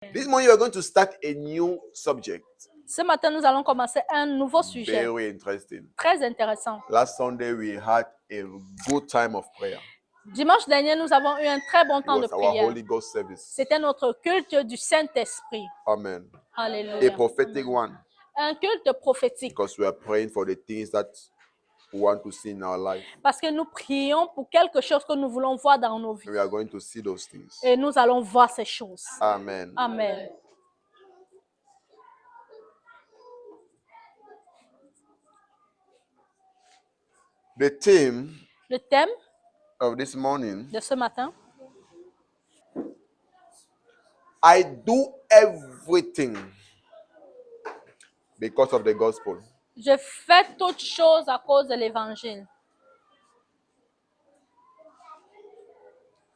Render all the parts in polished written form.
This morning we are going to start a new subject. Ce matin, nous allons commencer un nouveau sujet Very interesting. très intéressant. Last Sunday we had a good time of prayer. Dimanche dernier, nous avons eu un très bon It temps de was our prière. Holy Ghost service. C'était notre culte du Saint-Esprit. Amen. A Alléluia. prophetic one, Un culte prophétique. because we are praying for the things that we want to see in our life. Parce que nous prions pour quelque chose que nous voulons voir dans nos vies. We are going to see those things. Et nous allons voir ces choses. Amen. Amen. The theme Le thème of this morning, de ce matin, I do everything because of the gospel. je fais toutes choses à cause de l'évangile.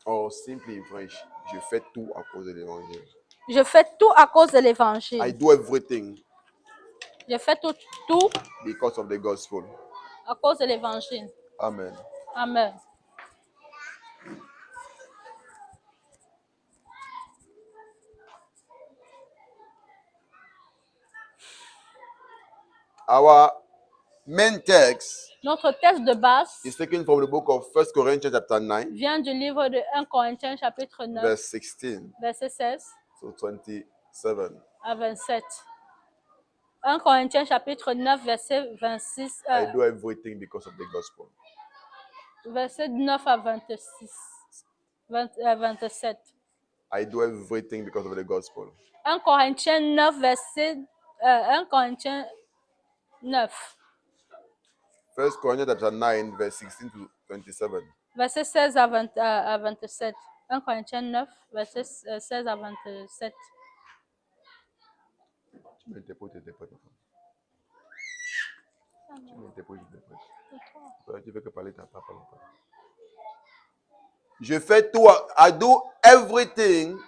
Or simply in French, je fais tout à cause de l'évangile. Je fais tout à cause de I l'évangile. do everything Je fais tout because of the gospel. à cause de l'évangile. Amen. Amen. Our main text Notre texte de base is taken from the book of 1 Corinthians chapter 9, vient du livre de 1 Corinthiens chapitre 9, verse 16 verset 16 to 27. à 27. 1 Corinthiens chapitre 9, verset 26, I do everything because of the gospel. verset 9 à 26, 27. I do everything because of the gospel. 1 Corinthiens 9, verset 1 Corinthiens 9, 1 Corinthians chapter 9, verse 16 to 27. verset 16 à 27. 1 Corinthiens 9, verset 16 à 27. Tu m'interprètes, tu interprètes. Tu m'interprètes, tu interprètes. Tu veux que parler, tu n'as pas parlé. Je fais tout. I do everything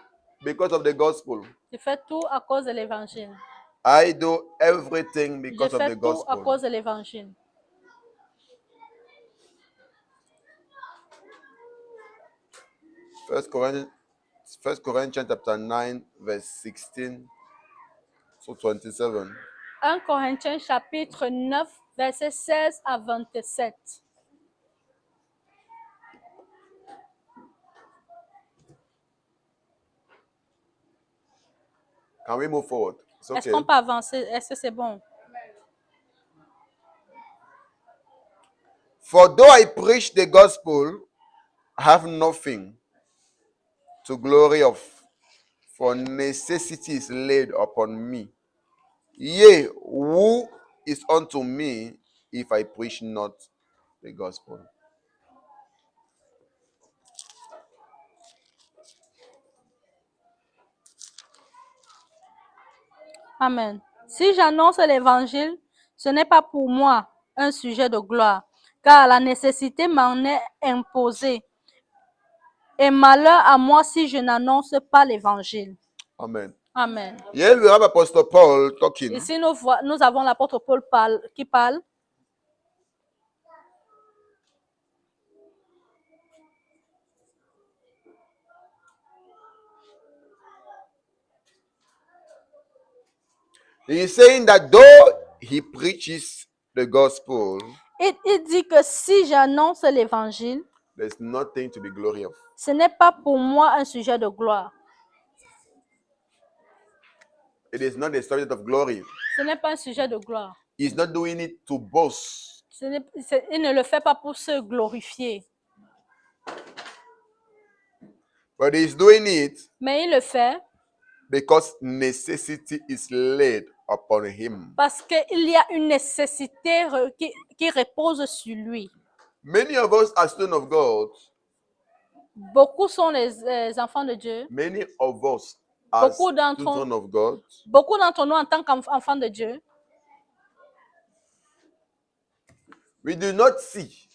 because of the gospel. Je fais tout à cause de l'évangile. I do everything Je because of fais the tout à gospel. cause de l'évangile. First Corinthians chapter 9, verse 16 to 27. 1 Corinthiens chapitre 9, verset 16 à 27. Can we move forward? It's Est-ce okay. qu'on peut avancer? Est-ce que c'est bon? For though I preach the gospel, I have nothing to glory of, for necessity is laid upon me. Yea, who is unto me if I preach not the gospel? Amen. Si j'annonce l'évangile, ce n'est pas pour moi un sujet de gloire, car la nécessité m'en est imposée. Et malheur à moi si je n'annonce pas l'évangile. Amen. Amen. Here we have Apostle Paul talking. Ici, nous avons l'apôtre Paul qui parle. He is saying that though he preaches the gospel, Il dit que si j'annonce l'évangile, there's nothing to be glory of. ce n'est pas pour moi un sujet de gloire. It is not a subject of glory. Ce n'est pas un sujet de gloire. He's not doing it to boast. Il ne le fait pas pour se glorifier, But he's doing it mais il le fait because necessity is laid upon him. parce qu'il y a une nécessité qui repose sur lui. Many of us are children of God. Beaucoup sont les enfants de Dieu. Many of us are Beaucoup d'entre children of God. Beaucoup d'entre nous, en tant qu'enfants de Dieu, We do not see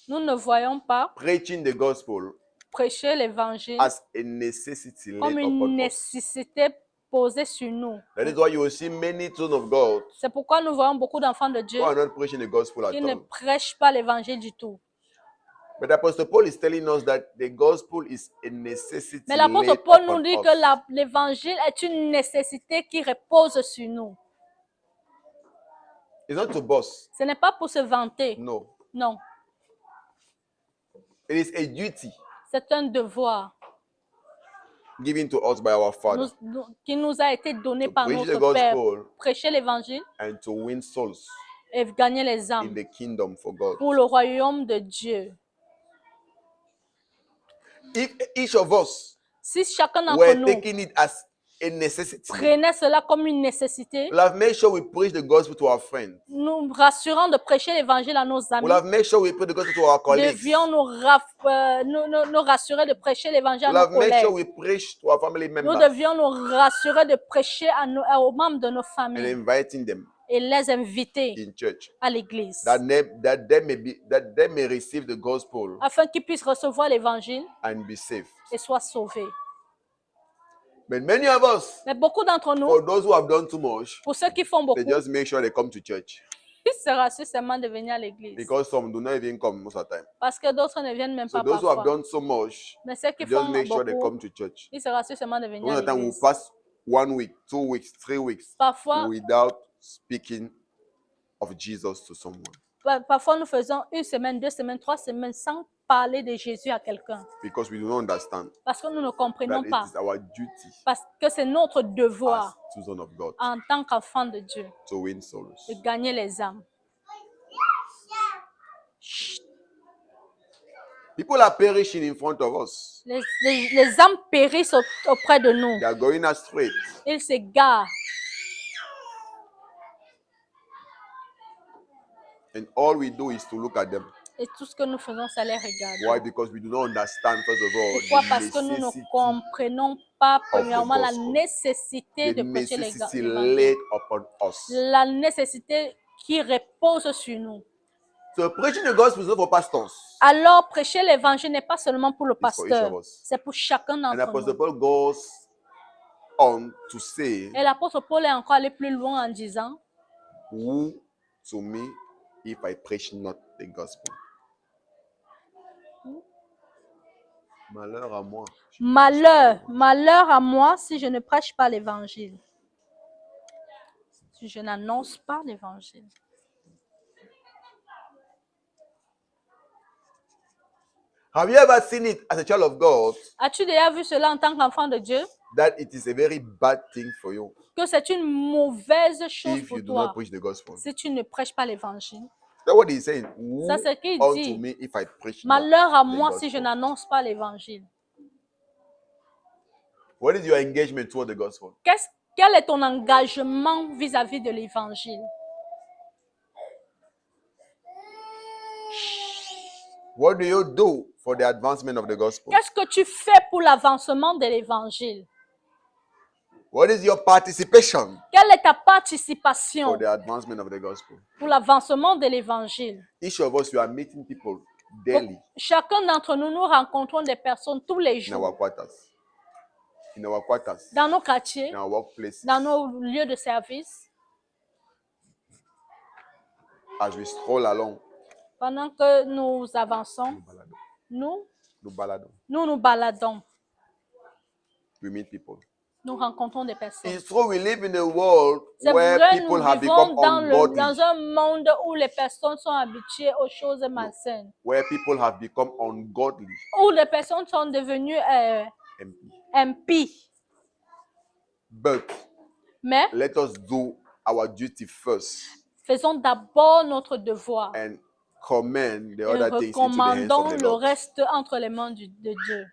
nous ne voyons pas preaching the gospel prêcher l'évangile as a necessity laid comme une upon us. nécessité posée sur nous. That is why you will see many children of God C'est pourquoi nous voyons beaucoup d'enfants de Dieu who are not preaching the gospel at qui ne all. prêchent pas l'évangile du tout. But Apostle Paul is telling us that the gospel is a necessity Mais l'apôtre laid Paul nous upon dit us. que l'évangile est une nécessité qui repose sur nous. It's not to boast. Ce n'est pas pour se vanter. No. Non, It is a duty c'est un devoir given to us by our Father qui nous a été donné to par preach the notre Père. gospel Prêcher l'évangile and to win souls et gagner les in âmes the kingdom for God. pour le royaume de Dieu. If each of us Si chacun d'entre were nous taking it as a necessity, prenait cela comme une nécessité, we'll have made sure we preach the gospel to our friends. nous rassurant de prêcher l'évangile à nos amis, We'll have made sure we preach the gospel to our colleagues. devions nous rassurer de prêcher l'évangile à We'll nos have made sure collègues. we preach to our family Nous members devions nous rassurer de prêcher aux membres de nos and familles inviting them et les inviter in church à l'église that they may receive the gospel afin qu'ils puissent recevoir l'évangile and be saved. et soient sauvés. But many of us, Mais beaucoup d'entre nous, for those who have done too much, pour ceux qui font beaucoup, they just make sure they come to church ils se rassurent seulement de venir à l'église. because some do not even come most of the time. Parce que d'autres ne viennent même So pas those who have parfois. done so much, Mais ceux qui just font make sure they beaucoup, come to church. ils se rassurent seulement de venir Most à of the time, we'll l'église. pass 1 week, 2 weeks, 3 weeks Parfois, without speaking of Jesus to someone parfois, nous faisons 1 semaine, 2 semaines, 3 semaines sans parler de Jésus à quelqu'un. because we do not understand Parce que nous ne comprenons that pas. it is our duty Parce que c'est notre as devoir children of God en tant qu'enfant de Dieu to win souls. de gagner les âmes. People are perishing in front of us. Les âmes périssent auprès de nous. They are going astray. Ils s'égarent. And all we do is to look at them. Et tout ce que nous faisons, c'est les regarder. Why? Because we do not understand, first of all, Pourquoi? the Parce que nous ne necessity, comprenons pas, premièrement, la gospel. nécessité the de prêcher necessity l'évangile. laid upon us. La nécessité qui repose sur nous. So preaching the gospel is not for pastors. Alors, prêcher l'évangile n'est pas seulement pour le It's for each pasteur, of us. c'est pour chacun And d'entre Apostle nous. Paul goes on to say, Et l'apôtre Paul est encore allé plus loin en disant, "Woe to me if I preach not the gospel." Malheur à moi. malheur à moi si je ne prêche pas l'évangile. Si je n'annonce pas l'évangile. Have you ever seen it as a child of God As-tu déjà vu cela en tant qu'enfant de Dieu? that it is a very bad thing for you Que c'est une mauvaise chose if pour you do not toi preach the gospel? si tu ne prêches pas l'évangile. That's what he's saying. Woe Ça, c'est ce qu'il unto dit. me if I preach not Malheur à the moi si je gospel. n'annonce pas l'évangile. What is your engagement toward the gospel? Quel est ton engagement vis-à-vis de l'évangile? What do you do for the advancement of the gospel? Qu'est-ce que tu fais pour l'avancement de l'évangile? What is your participation Quelle est ta for participation the advancement of the gospel? pour l'avancement de l'évangile? Each of us, we are meeting people daily Chacun d'entre nous, nous rencontrons des personnes tous les in our jours, quarters, dans nos quartiers, in our workplaces, dans nos lieux de service, as we stroll along. pendant que nous avançons, nous nous baladons, We meet people. nous rencontrons des personnes. It's true, we live in a world C'est where vrai, nous people have vivons become dans ungodly, un monde où les personnes sont habituées aux choses malsaines, where people have become ungodly. où les personnes sont devenues MP. impies. But Mais let us do our duty first faisons d'abord notre devoir and commend the et other things into the hands recommandons of the le Lord. reste entre les mains de Dieu.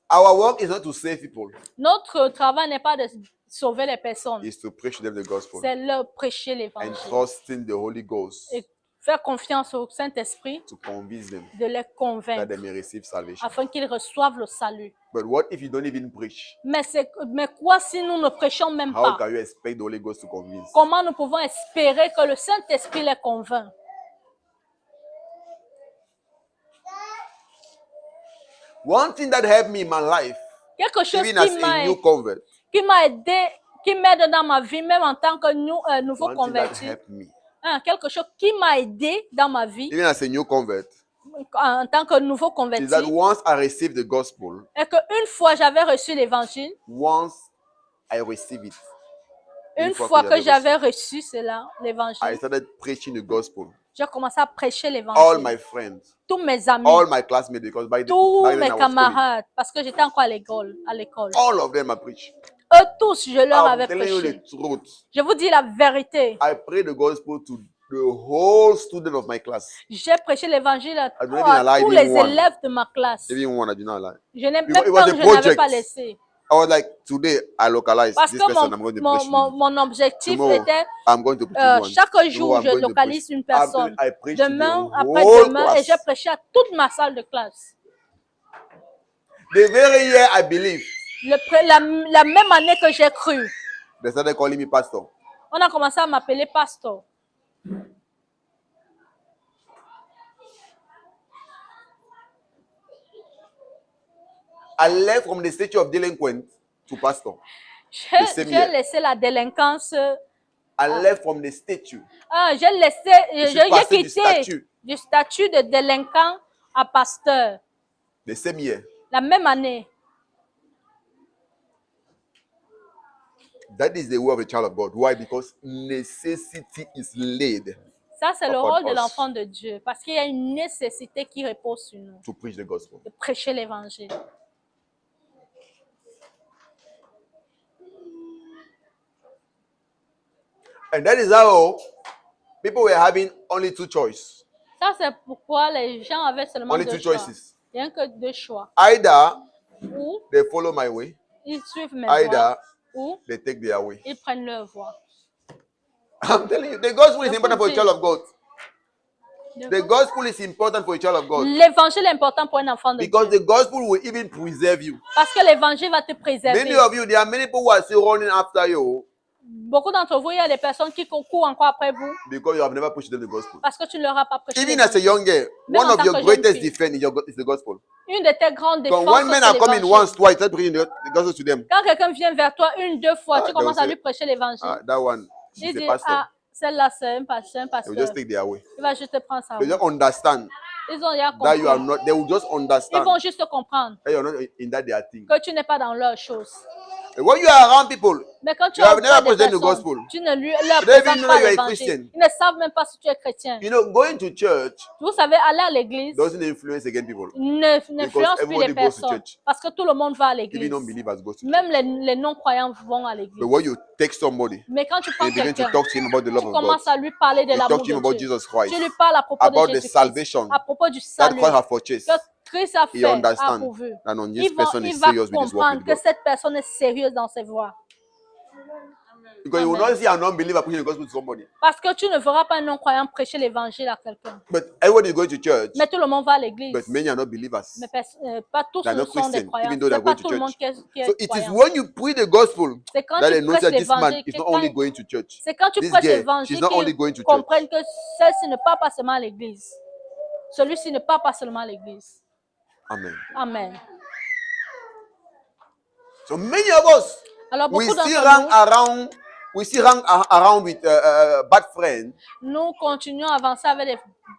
Our work is not to save people, Notre travail n'est pas de sauver les personnes, it's to preach them the gospel c'est leur prêcher and l'évangile trusting the Holy Ghost et faire confiance au Saint-Esprit to convince them de les that convaincre they may receive salvation. afin qu'ils reçoivent le salut. But what if you don't even preach? Mais quoi si nous ne prêchons même How pas? can you expect the Holy Ghost to convince? Comment nous pouvons espérer que le Saint-Esprit les convainc? One thing that helped me in my life, Quelque chose even as a new convert, qui m'a aidé, qui m'aide dans ma vie, même en tant que nouveau one thing that converti. helped me, Quelque chose qui m'a aidé dans ma vie, even as a new convert, en tant que nouveau is converti, that once I received the gospel, est qu'une fois j'avais reçu l'évangile, once I received it, une fois fois que que j'avais j'avais reçu cela, I l'évangile, started preaching the gospel. j'ai commencé à prêcher All l'évangile. my friends, Tous mes amis, all my classmates, because back tous then mes I was schooling, camarades, parce que j'étais encore à l'école. all of them I preached. Eux tous, je leur I'm avais telling you prêché. the truth. Je vous dis la vérité. I prayed the gospel to the whole student of my class. J'ai prêché l'évangile à I don't even allow tous even les one. élèves de ma classe. Even one I did not lie. Je n'ai Because même it was pas, a je n'avais project. pas laissé. I was like, today I localize Parce this que person. I'm going to preach you. mon objectif Tomorrow, était, I'm going to preach you one. chaque Tomorrow, jour, I'm je going to localise preach. une personne. I preached to Demain, the après whole demain, et j'ai class. prêché à toute ma salle de classe. The very year I believed, La même année que j'ai cru, they started calling me pastor. on a commencé à m'appeler pasteur. I left from the statue of delinquent to pastor. The same J'ai year. laissé la délinquance. I left from the statue. J'ai suis passé du quitté statut. du statut de délinquant à pasteur. The same year. La même année. That is the way of a child of God. Why? Because necessity is laid Ça, c'est le upon rôle de us l'enfant de Dieu. Parce qu'il y a une nécessité qui repose sur nous. to preach the gospel. De prêcher l'évangile. And that is how people were having only two choices. Ça, c'est pourquoi les gens avaient seulement Only deux two choix. choices. Rien que deux choix. Either Ou they follow my way, ils suivent mes voies, either ou they take their way. ils prennent leur voie. I'm telling you, the gospel is important for a child of God. The gospel is important for a child of God. L'évangile est important pour un enfant de Because Dieu. the gospel will even preserve you. Parce que l'évangile va te préserver. Many of you, there are many people who are still running after you Beaucoup d'entre vous, il y a des personnes qui courent encore après vous because you have never preached them the gospel. parce que tu ne leur as pas prêché Even as a l'évangile. young girl, Même one en of tant your que jeune greatest fille. defense is the gospel. Une de tes grandes Because défenses, when men c'est are coming l'évangile. once, twice, start preaching the gospel to them. Quand quelqu'un vient vers toi une, deux fois, tu they'll commences à say, lui prêcher l'évangile. That one, Il she's dit, a pastor. ah, celle-là, c'est un They pasteur. will just take their way. Il va juste te prendre sa They route. just understand Ils ont déjà that you are compris. not. They will just Ils understand vont juste comprendre that you're not in that their thing. que tu n'es pas dans leurs choses. And when you are around people, Mais quand tu You as have never auprès des presented the personnes, gospel. tu ne leur They even présentes know pas you are a l'évangile. Christian. Ils ne savent même pas si tu es chrétien. you know, going to church Vous savez, aller à l'église doesn't influence again people. n'influence plus everybody les goes to personnes. church. Parce que tout le monde va à Even l'église. non-believers go to church. Même les non-croyants vont à l'église. But when you take somebody Mais quand tu prends and begin to quelqu'un, talk to him about the love tu of God, commences à lui parler de you l'amour talk to him de about Dieu. Jesus Christ, Tu lui parles à propos about de the Jésus-Christ, salvation à propos du that salut Christ has purchased, que Christ a he fait, a understands pourvu. that on this Il va, person is il va serious with his walk comprendre with que God. cette personne est sérieuse dans ses voies. Because you will Amen. not see an unbeliever preaching the gospel to somebody. Parce que tu ne verras pas un non-croyant prêcher l'évangile à quelqu'un. But everybody is going to church, Mais tout le monde va à l'église. but many are not believers. Mais pas tous They are ne not sont des Christians, croyants. even though they C'est are pas going to tout le monde church. qui est So it is croyant. when you preach the gospel C'est quand that tu they know prêches that this man l'évangile is que not only quand- going to church. C'est quand tu This prêches girl, l'évangile she's not only going qu'ils to church. comprennent que celle-ci ne part pas seulement à l'église. Celui-ci ne part pas seulement à l'église. Amen. Amen. So many of us, Alors we beaucoup still d'entre run around with bad friends nous continuons à avancer avec des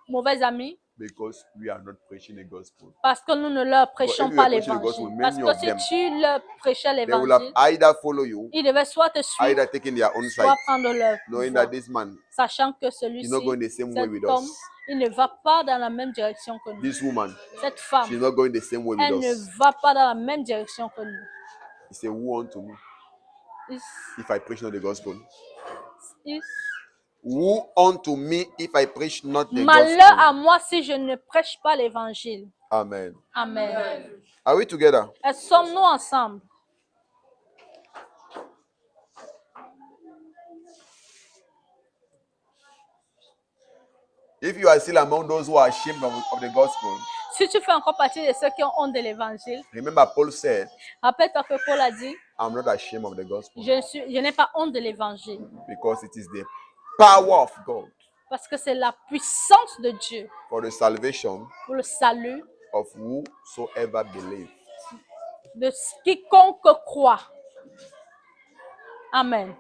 mauvais amis because we are not preaching the gospel. parce que nous ne leur prêchons if you pas are preaching the l'évangile. gospel, Parce many que of si them, tu leur prêchais They will have l'évangile, either follow you, ils devaient soit te suivre, either taking their own side, soit prendre leur knowing voie, that this man sachant que is celui-ci, not going the same way cet with homme, us. il ne va pas dans la même direction que nous. This woman, Cette femme, she's not going the same way with elle ne us. va pas dans la même direction que nous. He said, woe unto me Il- if I preach not the gospel. il- Woe unto me if I preach not the Malheur à gospel. moi si je ne prêche pas l'évangile. Amen. Amen. Are we together? Sommes-nous ensemble? If you are still among those who are ashamed of the gospel, Si tu fais encore partie de ceux qui ont honte de l'évangile, remember Paul said, rappelle-toi que Paul a dit, I'm not ashamed of the gospel je n'ai pas honte de l'évangile. because it is the power of God Parce que c'est la puissance de Dieu for the salvation pour le salut of whosoever believes. de quiconque croit. Amen.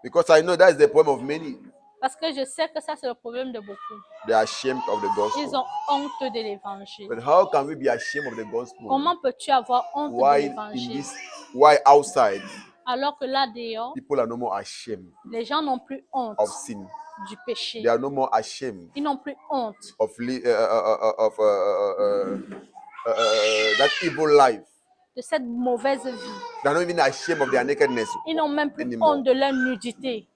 Because I know that is the problem of many. Parce que je sais que ça, c'est le problème de beaucoup. They are ashamed of the Ils gospel. ont honte de l'évangile. But how can we be ashamed of the gospel? Comment peux-tu avoir honte de Why in l'évangile this? Why outside alors que là dehors, people are no more ashamed les gens n'ont plus honte of sin? du péché. They are no more ashamed Ils n'ont plus honte of that evil life. de cette mauvaise vie. They are not even ashamed of their nakedness Ils n'ont même plus anymore. honte de leur nudité.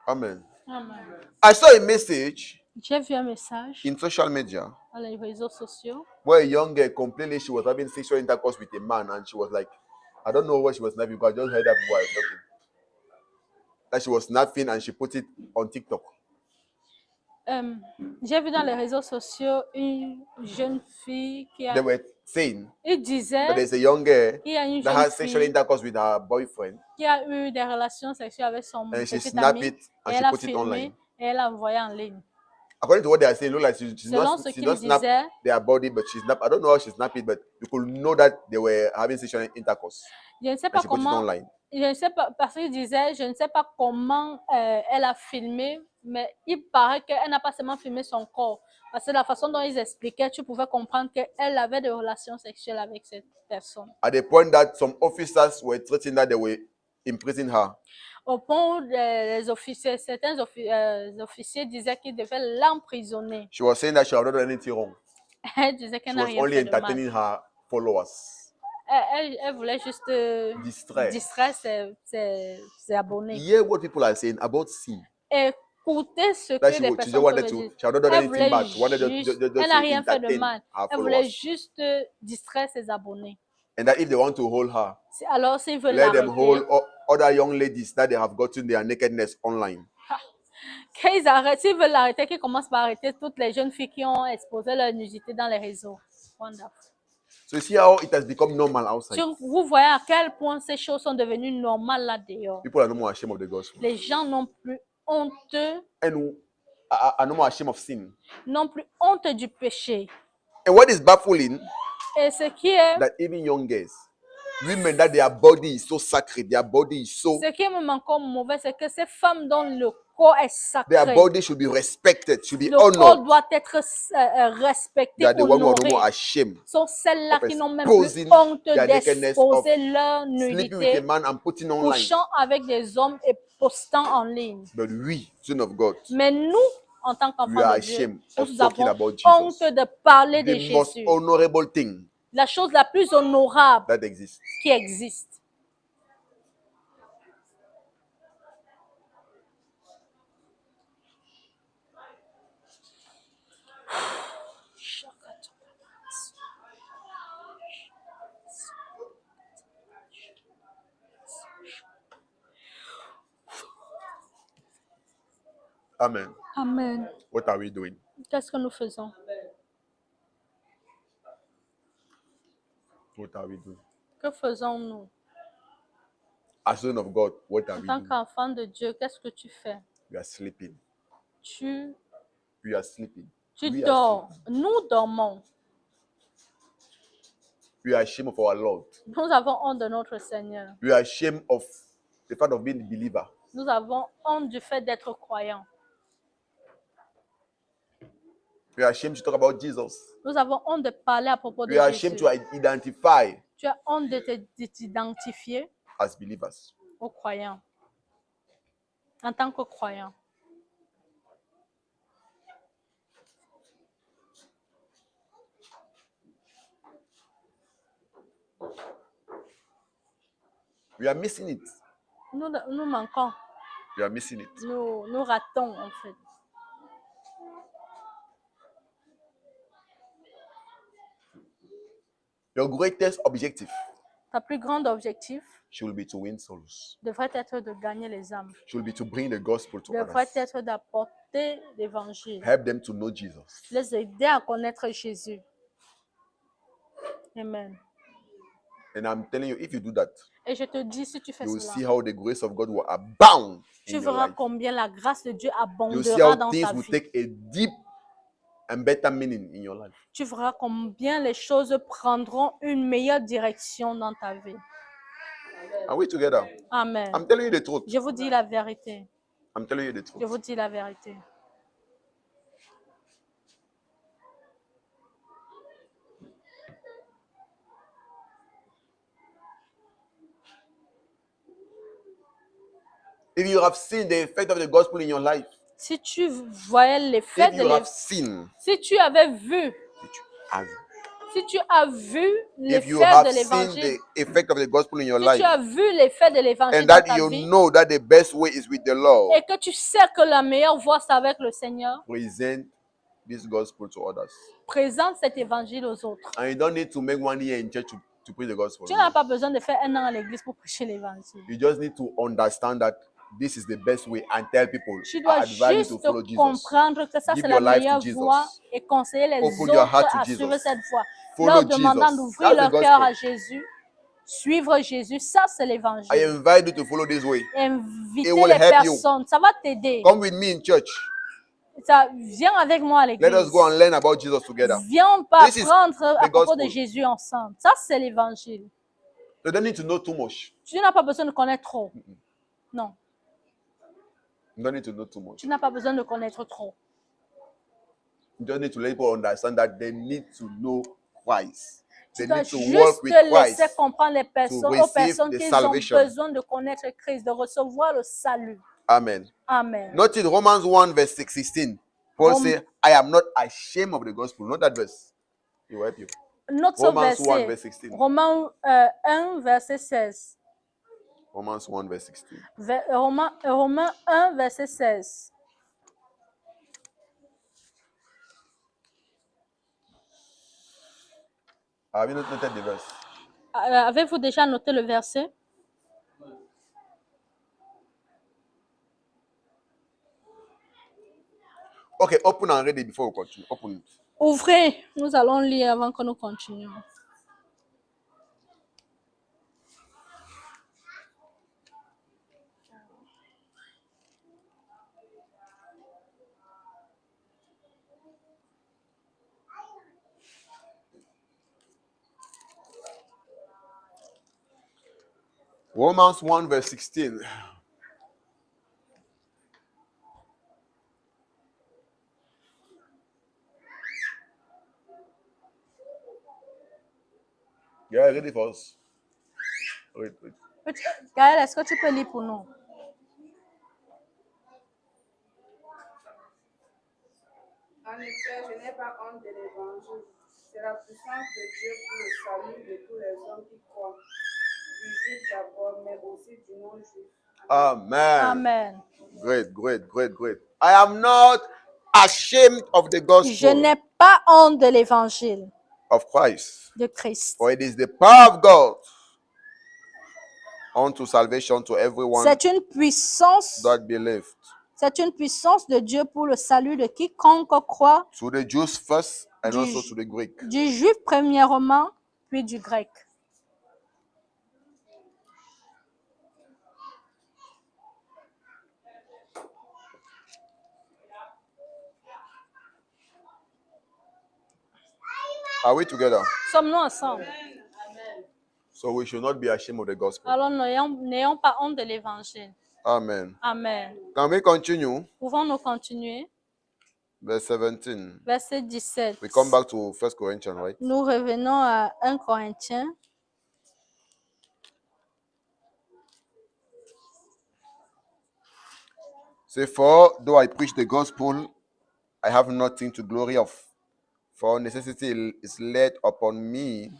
Amen. Amen. I saw a message J'ai vu un message in social media dans les réseaux sociaux where a young girl complained she was having sexual intercourse with a man, and she was like, I don't know what she was snapping because I just heard that people were talking. That she was snapping and she put it on TikTok. J'ai vu dans les réseaux sociaux une jeune fille qui They a... were saying Il that disait there's a young girl qu'il y a une that jeune has sexual fille intercourse with her boyfriend, qui a eu des relations sexuelles avec son and she petit snapped ami. it Et and she elle a put it filmé online. et elle a envoyé en ligne. According to what they are saying, look like she's Selon not, ce she qu'il not snap disait, their body, but she snapped. I don't know how she snapped it, but you could know that they were having sexual intercourse. je ne sais And pas she put it comment, online. je ne sais pas, parce qu'il disait, je ne sais pas comment elle a filmé, mais il paraît qu'elle n'a pas seulement filmé son corps. Parce que la façon dont ils expliquaient, tu pouvais comprendre qu'elle avait des relations sexuelles avec cette personne. At the point that some officers were threatening that they will imprison her. Au point où les officiers, certains officiers disaient qu'ils devaient l'emprisonner. She was saying that she had not done anything wrong. Elle disait She qu'elle n'a was rien only fait de mal. entertaining her followers. Elle voulait juste distraire ses abonnés. Hear what people are saying about sin. Écoutez ce That que she, les she just personnes wanted peuvent to, dire. she had not done Elle anything voulait bad. She wanted juste, just elle n'a rien fait de entertain mal. her Elle voulait followers. juste distraire ses abonnés. And that if they want to hold her, Alors, s'ils veulent let them l'arrêter, hold other young ladies that they have gotten their nakedness online. qu'ils arrêtent, s'ils veulent l'arrêter, qu'ils commencent par arrêter toutes les jeunes filles qui ont exposé leur nudité dans les réseaux. Wonderful. So you see how it has become normal outside. Vous voyez à quel point ces choses sont devenues normales là dehors. People are no more ashamed of the gospel. Les gens n'ont plus honte, And are no more ashamed of sin. n'ont plus honte du péché. And what is baffling, Et ce qui est, that even young girls, women, that their body is so sacred, their body is so, ce qui est même encore mauvais, c'est que ces femmes dont le corps est their sacré, body should be respected, should be le corps honored. doit être respecté, They are the ones who are no honoré. more ashamed Sont celles-là of qui n'ont même plus exposing honte their nakedness, d'exposer leur sleeping with a nudité, man and putting online. couchant avec des hommes et postant en ligne. But we, son of God, Mais nous, en tant we qu'enfants are de Dieu, ashamed of nous talking avons about honte Jesus, de parler de the most Jésus, honorable thing la chose la plus honorable that exists. qui existe. Amen. Amen. What are we doing? Qu'est-ce que nous faisons? What are we doing? Que faisons-nous? As son of God, what are En we tant doing? qu'enfant de Dieu, qu'est-ce que tu fais? We are sleeping. Tu We are sleeping. Tu We are dors. sleeping. Nous dormons. We are ashamed of our Lord. Nous avons honte de notre Seigneur. We are ashamed of the fact of being a believer. Nous avons honte du fait d'être croyants. We are ashamed to talk about Jesus. Nous avons honte de parler à propos de We are Jésus. ashamed to identify Tu as honte de t'identifier as believers. aux croyants. En tant que croyant. We are missing it. Nous manquons. We are missing it. Nous ratons en fait. Your greatest objective Ta plus grande objectif should be to win souls. devrait être de gagner les âmes. Should be to bring the gospel to Devrait others. être d'apporter l'évangile. Help them to know Jesus. Les aider à connaître Jésus. Amen. And I'm telling you, if you do that, Et je te dis, si tu fais you will see cela, how the grace of God will abound tu in your verras life. combien la grâce de Dieu You will see abondera how dans things ta will vie. take a deep and better meaning in your life. Tu verras combien les choses prendront une meilleure direction dans ta vie. Are we together? Amen. I'm telling you the truth. Je vous dis la vérité. I'm telling you the Je truth. vous dis la vérité. If you have seen the effect of the gospel in your life, Si tu voyais l'effet if de you have l'évangile, seen, si tu avais vu, si tu as vu if you l'effet have de seen l'évangile, the effect of the gospel in your si life, tu as vu l'effet de l'évangile and dans that ta you vie, know that the best way is with the Lord, et que tu sais que la meilleure voie c'est avec le Seigneur, present this gospel to others. présente cet évangile aux autres. And you don't need to make 1 year in church to preach the gospel. Tu n'as pas besoin de faire 1 an à l'église pour prêcher l'évangile. You just need to understand that this is the best way and tell people, Tu I dois advise you to juste follow Jesus. comprendre que ça Give c'est your la life to meilleure Jesus. voie et conseiller les Open your heart autres to à Jesus. suivre cette voie. Follow Leur demandant Jesus. d'ouvrir That's the leur cœur gospel. à Jésus, suivre Jésus, ça c'est I l'évangile. invite you to follow this way. Inviter It will les help you. personnes, ça va t'aider. Come with me in church. Ça, viens avec moi à Let l'église. us go and learn about Jesus together. Viens pas This is apprendre à the propos de gospel. Jésus ensemble. Ça c'est l'évangile. You don't need to know too much. Tu n'as pas besoin de connaître trop. Non, You don't need to know too much. tu n'as pas besoin de connaître trop. You just need to let people understand that they need to know Christ. Tu They dois need to juste walk with laisser Christ. comprendre les personnes, aux receive personnes the qui ont salvation. besoin de connaître Christ, de recevoir le salut. Amen. Amen. Notice Romans 1 verse 16. Paul Rom- says, I am not ashamed of the gospel. Not that verse. It will help you. Notre Romans 1 verset, verse 16. Romains 1, verset 16. Romans 1 verse 16. Romains 1, verset 16. Have you not noted the verse? Avez-vous déjà noté le verset? Okay, open and read it before we continue. Open it. Ouvrez, nous allons lire avant que nous continuions. Romans 1 verse 16. Yeah, read it for us. Read. Gaël, est-ce que tu peux lire pour nous? En effet, je n'ai pas honte de l'évangile. C'est la puissance de Dieu pour le salut de tous les hommes qui croient, du juif d'abord, mais aussi du non-juif. Amen. Amen. Great, great, great, great. I am not ashamed of the Je gospel n'ai pas honte de l'évangile of Christ, de Christ. for it is the power of God unto salvation to everyone C'est une puissance, that believeth. c'est une puissance de Dieu pour le salut de quiconque croit, To the Jews first and Du- also to the Greek. du juif premièrement, puis du grec. Are we together? Sommes-nous ensemble? So we should not be ashamed of the gospel. Alors n'ayons pas honte de l'évangile. Amen. Amen. Can we continue? Pouvons-nous continuer? Verse 17. Verset 17. We come back to 1 Corinthians, right? Nous revenons à 1 Corinthiens. Say, for though I preach the gospel, I have nothing to glory of. For necessity is laid upon me.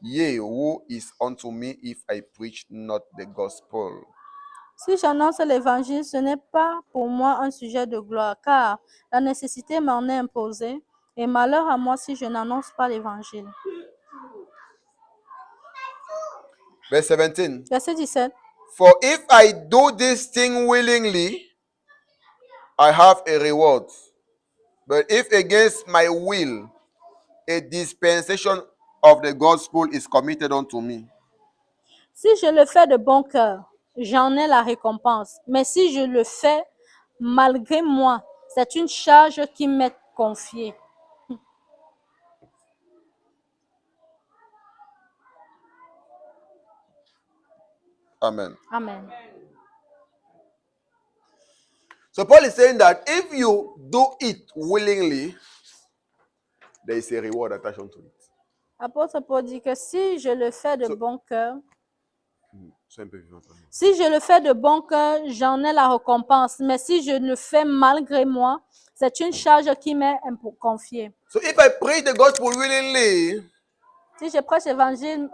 Yea, woe is unto me if I preach not the gospel. Si j'annonce l'évangile, ce n'est pas pour moi un sujet de gloire, car la nécessité m'en est imposée, et malheur à moi si je n'annonce pas l'évangile. Verse 17. Verset 17. For if I do this thing willingly, I have a reward. But if against my will, a dispensation of the gospel is committed unto me. Si je le fais de bon cœur, j'en ai la récompense. Mais si je le fais malgré moi, c'est une charge qui m'est confiée. Amen. Amen. So Paul is saying that if you do it willingly, there is a reward attached to it. Apôtre Paul dit que si je le fais de So- bon cœur, Sois un peu vivant, toi. si je le fais de bon cœur, j'en ai la récompense. Mais si je le fais malgré moi, c'est une charge qui m'est confiée. So if I preach the gospel willingly, Si je prêche l'évangile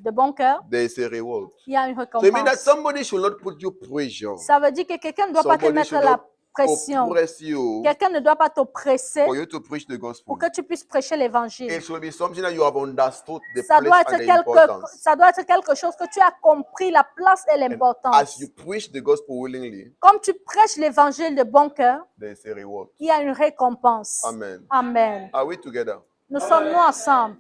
de bon cœur, there is a reward. il y a une So it means that récompense. somebody should not put you pressure. Ça veut dire que quelqu'un ne doit pas te Somebody mettre should la not pression. oppress you Quelqu'un ne doit pas t'oppresser for you to preach the gospel. pour que tu puisses prêcher l'évangile. It should be something that you have understood the Ça doit, place être and the importance. ça doit être quelque chose que tu as compris, la place et As l'importance. you preach the gospel willingly, Comme tu prêches l'évangile de bon cœur, there is a reward. il y a une récompense. Amen. Amen. Are we together? Nous sommes nous ensemble.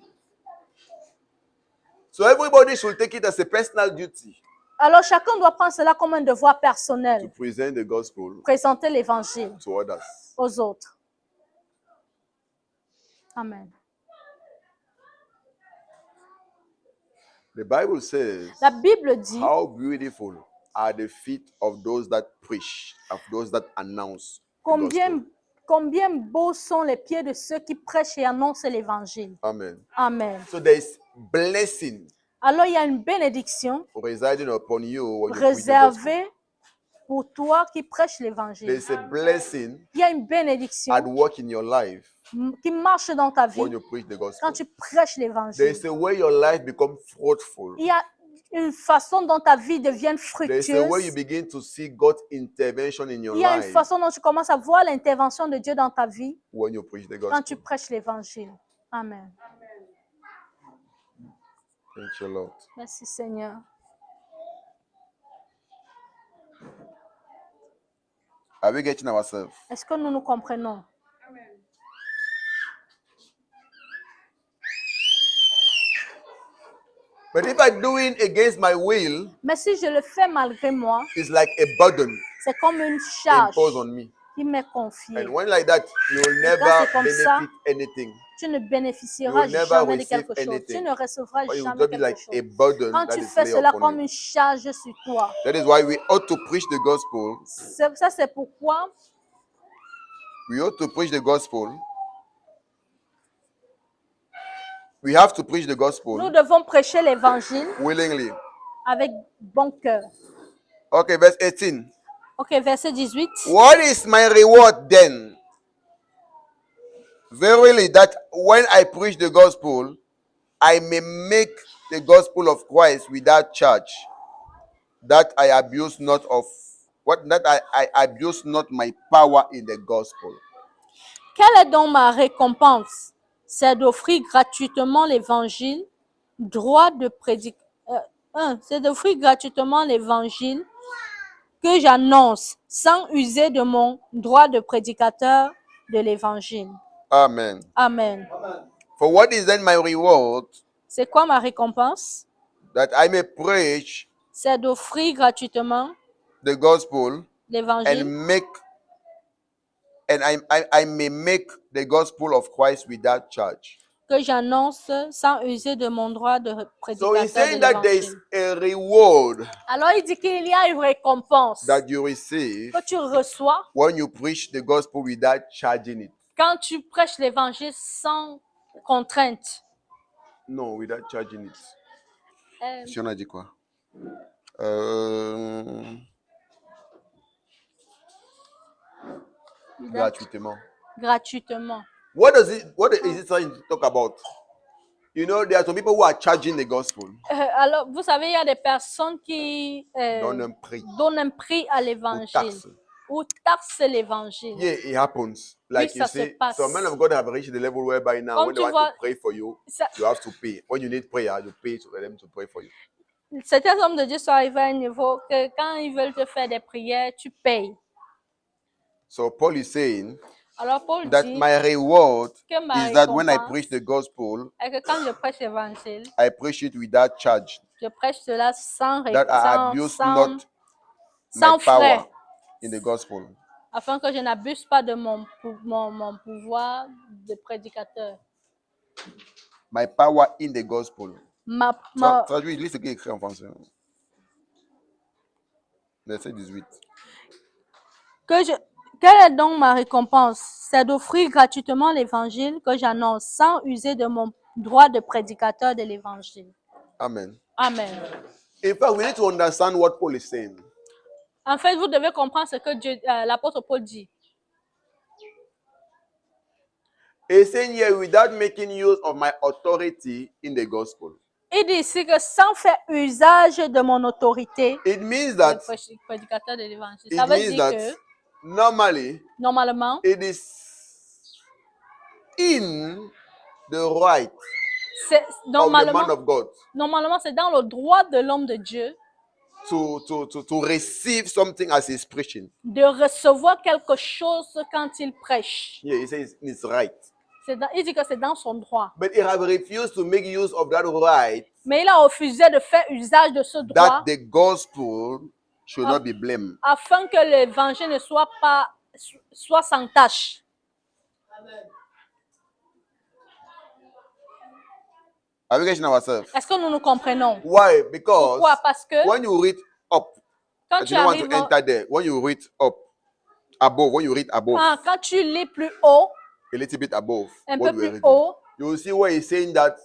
So everybody should take it as a personal duty Alors chacun doit prendre cela comme un devoir to personnel. present the gospel Présenter l'évangile to others. aux autres. Amen. The Bible says, La Bible dit, how beautiful are the feet of those that preach, of those that announce the combien, gospel. combien beaux sont les pieds de ceux qui prêchent et annoncent l'évangile. Amen. Amen. So there is blessing Alors il y a une bénédiction residing upon you when you preach the gospel. réservée pour toi qui prêches There l'évangile. is a blessing Il y a une bénédiction at work in your life qui marche dans ta vie when you preach the gospel. quand tu prêches There l'évangile. is a way your life becomes fruitful. Il y a une façon dont ta vie devient There is a way you fructueuse. begin to see God's intervention in your Il y a une life façon dont tu commences à voir l'intervention de Dieu dans ta vie when you preach the quand tu gospel. prêches l'évangile. Amen. Thank you, Lord. Merci Seigneur. Are we getting ourselves? Est-ce que nous nous comprenons? Amen. But if I do it against my will, Mais si je le fais malgré moi, it's like a burden c'est comme une charge imposed on me. qui m'est confiée. And when like that, you will quand never c'est comme ça, benefit anything. Tu ne You bénéficieras will never jamais de receive quelque chose. anything. Tu ne recevras But it will jamais just be quelque like a chose. burden Quand that tu is fais laid cela upon comme you. une charge sur toi, That is why we ought to preach the gospel. ça c'est pourquoi We ought to preach the gospel. We have to preach the nous gospel devons prêcher l'évangile willingly. avec bon cœur. Okay, verse 18. Ok, verset 18. What is my reward then? Verily, that when I preach the gospel, I may make the gospel of Christ without charge, that I abuse not of I abuse not my power in the gospel. Quelle est donc ma récompense? C'est d'offrir gratuitement l'évangile, droit de c'est d'offrir gratuitement l'évangile que j'annonce sans user de mon droit de prédicateur de l'évangile. Amen. Amen. For what is then my reward? C'est quoi ma récompense? That I may preach C'est d'offrir gratuitement the gospel l'évangile I may make the gospel of Christ without charge. que j'annonce sans user de mon droit de So he's prédicateur saying de that there is l'évangile. a reward Alors il dit qu'il y a une récompense that you receive que tu reçois when you preach the gospel without charging it. quand tu prêches l'évangile sans contrainte. No, without charging it. Euh, Si on a dit quoi? Gratuitement. gratuitement. What is it trying to talk about? You know, there are some people who are charging the gospel. Alors, vous savez, il y a des personnes qui Donne un prix. donnent un prix à Ou l'évangile taxe. ou taxent l'évangile. Yeah, it happens. Like Oui, you ça se see, passe. some men of God have reached the level whereby now Comme when they tu want vois, to pray for you, Ça- you have to pay. When you need prayer, you pay for them to pray for you. Certains hommes de Dieu sont arrivés à un niveau que quand ils veulent te faire des prières, tu payes. So Paul is saying Alors Paul that dit my reward que ma is that when I récompense preach the gospel, est que quand je prêche l'évangile, I preach it without charge. Je prêche cela sans, that I abuse not sans my power frais, in the gospel. afin que je n'abuse pas de mon pouvoir de prédicateur. My power in the gospel. Ma- Traduis, lis ce qui est écrit en français. Verset 18. Quelle est donc ma récompense? C'est d'offrir gratuitement l'évangile que j'annonce sans user de mon droit de prédicateur de l'évangile. Amen. Amen. In fact, we need to understand what Paul is saying. En fait, vous devez comprendre ce que l'apôtre Paul dit. He's saying here, without making use of my authority in the gospel. Il dit ici que sans faire usage de mon autorité It means de that, prédicateur de l'évangile. Ça veut dire que, normally, normalement, it is in the right c'est of the man normalement, of God normalement, c'est dans le droit de l'homme de Dieu to receive something as he's preaching. de recevoir quelque chose quand il prêche. Yeah, he says it's right. Il dit que c'est dans son droit. But he have refused to make use of that right, Mais il a refusé de faire usage de ce droit that the gospel should not be blamed. afin que l'évangile ne soit sans tâche. Are we getting ourselves? Est-ce que nous nous comprenons? Why? Because Pourquoi? Parce que when you read up, quand I tu don't want arrives to enter there. When you read up, above, when you read above, quand tu lis plus haut, a little bit above, un what peu we are plus reading, haut, you will see where he's saying that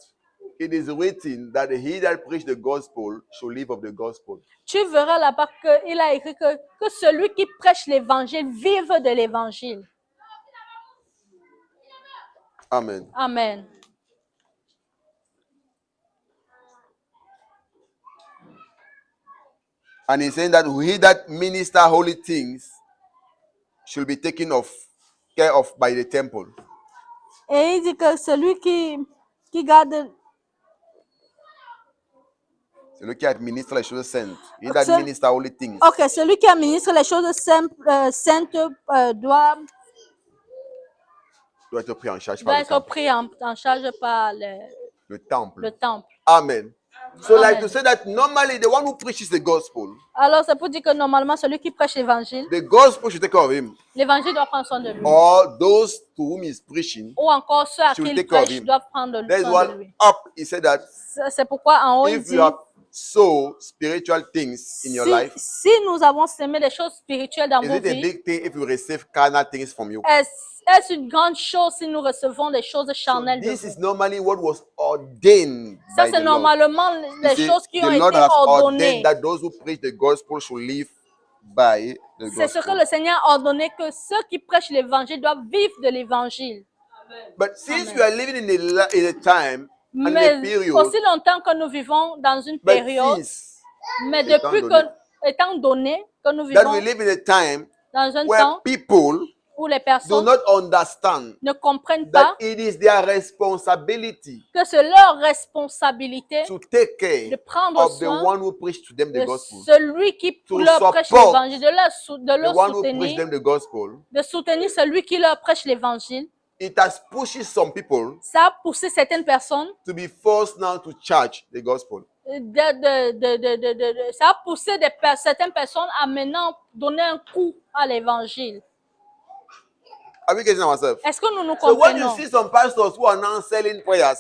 it is written that he that preach the gospel should live of the gospel. tu verras là-bas qu'il a écrit que celui qui prêche l'évangile vive de l'évangile. Amen. Amen. And he's saying that he that minister holy things should be taken care of by the temple. Et il dit que celui qui garde, Celui qui administre les choses saintes. He that Ce- minister holy things. ok, celui qui administre les choses saintes doit Doit être pris en charge par le être temple. pris en charge par le temple. temple. Amen. So like Amen. to say that normally the one who preaches the gospel, Alors, c'est pour dire que normalement, celui qui prêche l'évangile, the gospel should take care of him. l'évangile doit prendre soin de lui. Or those to whom he's preaching, Ou encore ceux à qui should il take care of prêche him. doivent prendre There's soin de one lui. up. He said that C'est pourquoi en haut, il if dit, you have so spiritual things in your life, si nous avons semé des choses spirituelles dans is vos it a vies, big thing if you receive carnal things from you? est-ce une grande chose si nous recevons des choses So charnelles de this is vous? normally what was ordained Ça, by c'est the Lord. normalement You les see, choses qui ont the Lord été has ordonnées. ordained that those who preach the gospel should live by the C'est ce que gospel. le Seigneur a ordonné, que ceux qui prêchent l'évangile doivent vivre de l'évangile. But since Amen. we are living in a time and in a Mais period, aussi longtemps que nous vivons dans une but période, since mais étant depuis donné étant donné que nous that vivons we live in a time dans un where temps people où les do personnes not understand ne comprennent that pas it is their responsibility que c'est leur responsabilité to take de care prendre of the soin one who preached to them the de gospel, celui qui To leur prêche support l'évangile, de the leur one who preached soutenir, them the gospel. de soutenir celui qui leur prêche l'évangile. It has pushed some people Ça a poussé certaines personnes, to be forced now to charge the gospel. ça a poussé certaines personnes à maintenant donner un coup à l'évangile. Are we getting ourselves? Est-ce que nous nous So when you comprenons? see some pastors who are now selling prayers,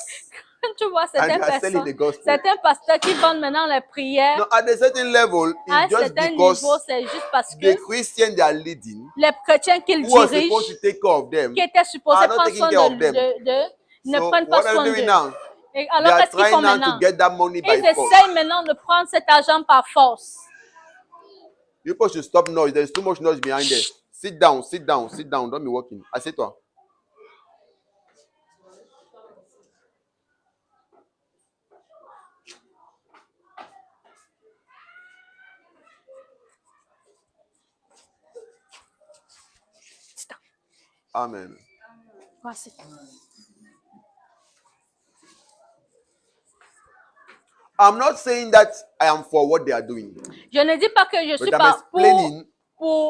Quand tu vois and certaines they are selling personnes, the gospel, certains pasteurs qui vendent maintenant les prières, now at a certain level, à un it's just certain niveau, because c'est juste parce que the Christian they are leading, les chrétiens qu'ils who are supposed dirigent, to take care of them, qui étaient supposés are not prendre taking soin care of them. ne So prennent pas what are soin they doing d'eux. now? Et They alors, are qu'est-ce qu'ils font trying now maintenant? to get that money by Ils force. essayent maintenant de prendre cet argent par force. People should stop noise. There's too much noise behind there. Sit down, sit down, sit down. Don't be walking. Assieds-toi. Amen. Voici. I'm not saying that I am for what they are doing, Je ne dis pas que je suis but I'm pas explaining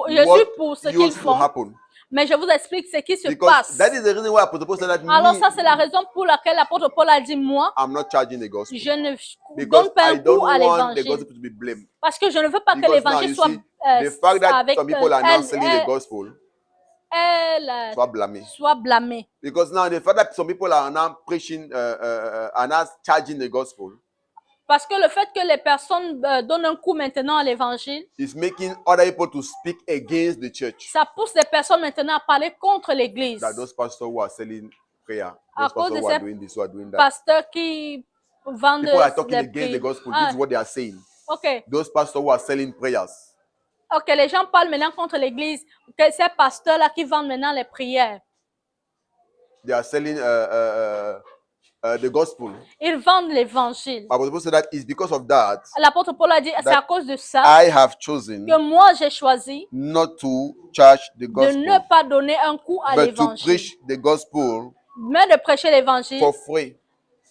je suis pour ce qu'ils what used to font, happen. Mais je vous explique ce qui se Because passe. that is the reason why Apostle Paul said that Alors me, ça, c'est la raison pour laquelle l'apôtre Paul a dit, moi, I'm not charging the gospel. je ne Because donne pas I un don't coup à want the l'évangile. gospel to be blamed. Parce que je ne veux pas que Because now l'évangile you soit see, the fact that avec some people are now selling the gospel elle soit blâmé. soit blâmée. Because now the fact that some people are now preaching, are now charging the gospel, Parce que le fait que les personnes donnent un coup maintenant à l'évangile, is making other people to speak against the church. ça pousse les personnes maintenant à parler contre l'église. That those pastors who are selling prayer, À those cause pastors de who are ces doing this, who are doing that. pasteurs qui vendent People are talking des against the prix. gospel. Ah, This is what they are saying. ok. Those pastors who are selling prayers. Ok, les gens parlent maintenant contre l'église. Que ces pasteurs-là qui vendent maintenant les prières. They are selling the gospel. Ils vendent l'évangile. Apostle Paul said that it's because of that L'apôtre Paul a dit, c'est à cause de ça I have chosen que moi j'ai choisi not to charge the de gospel, ne pas donner un coup à but to l'évangile, preach the gospel mais de prêcher l'évangile for free,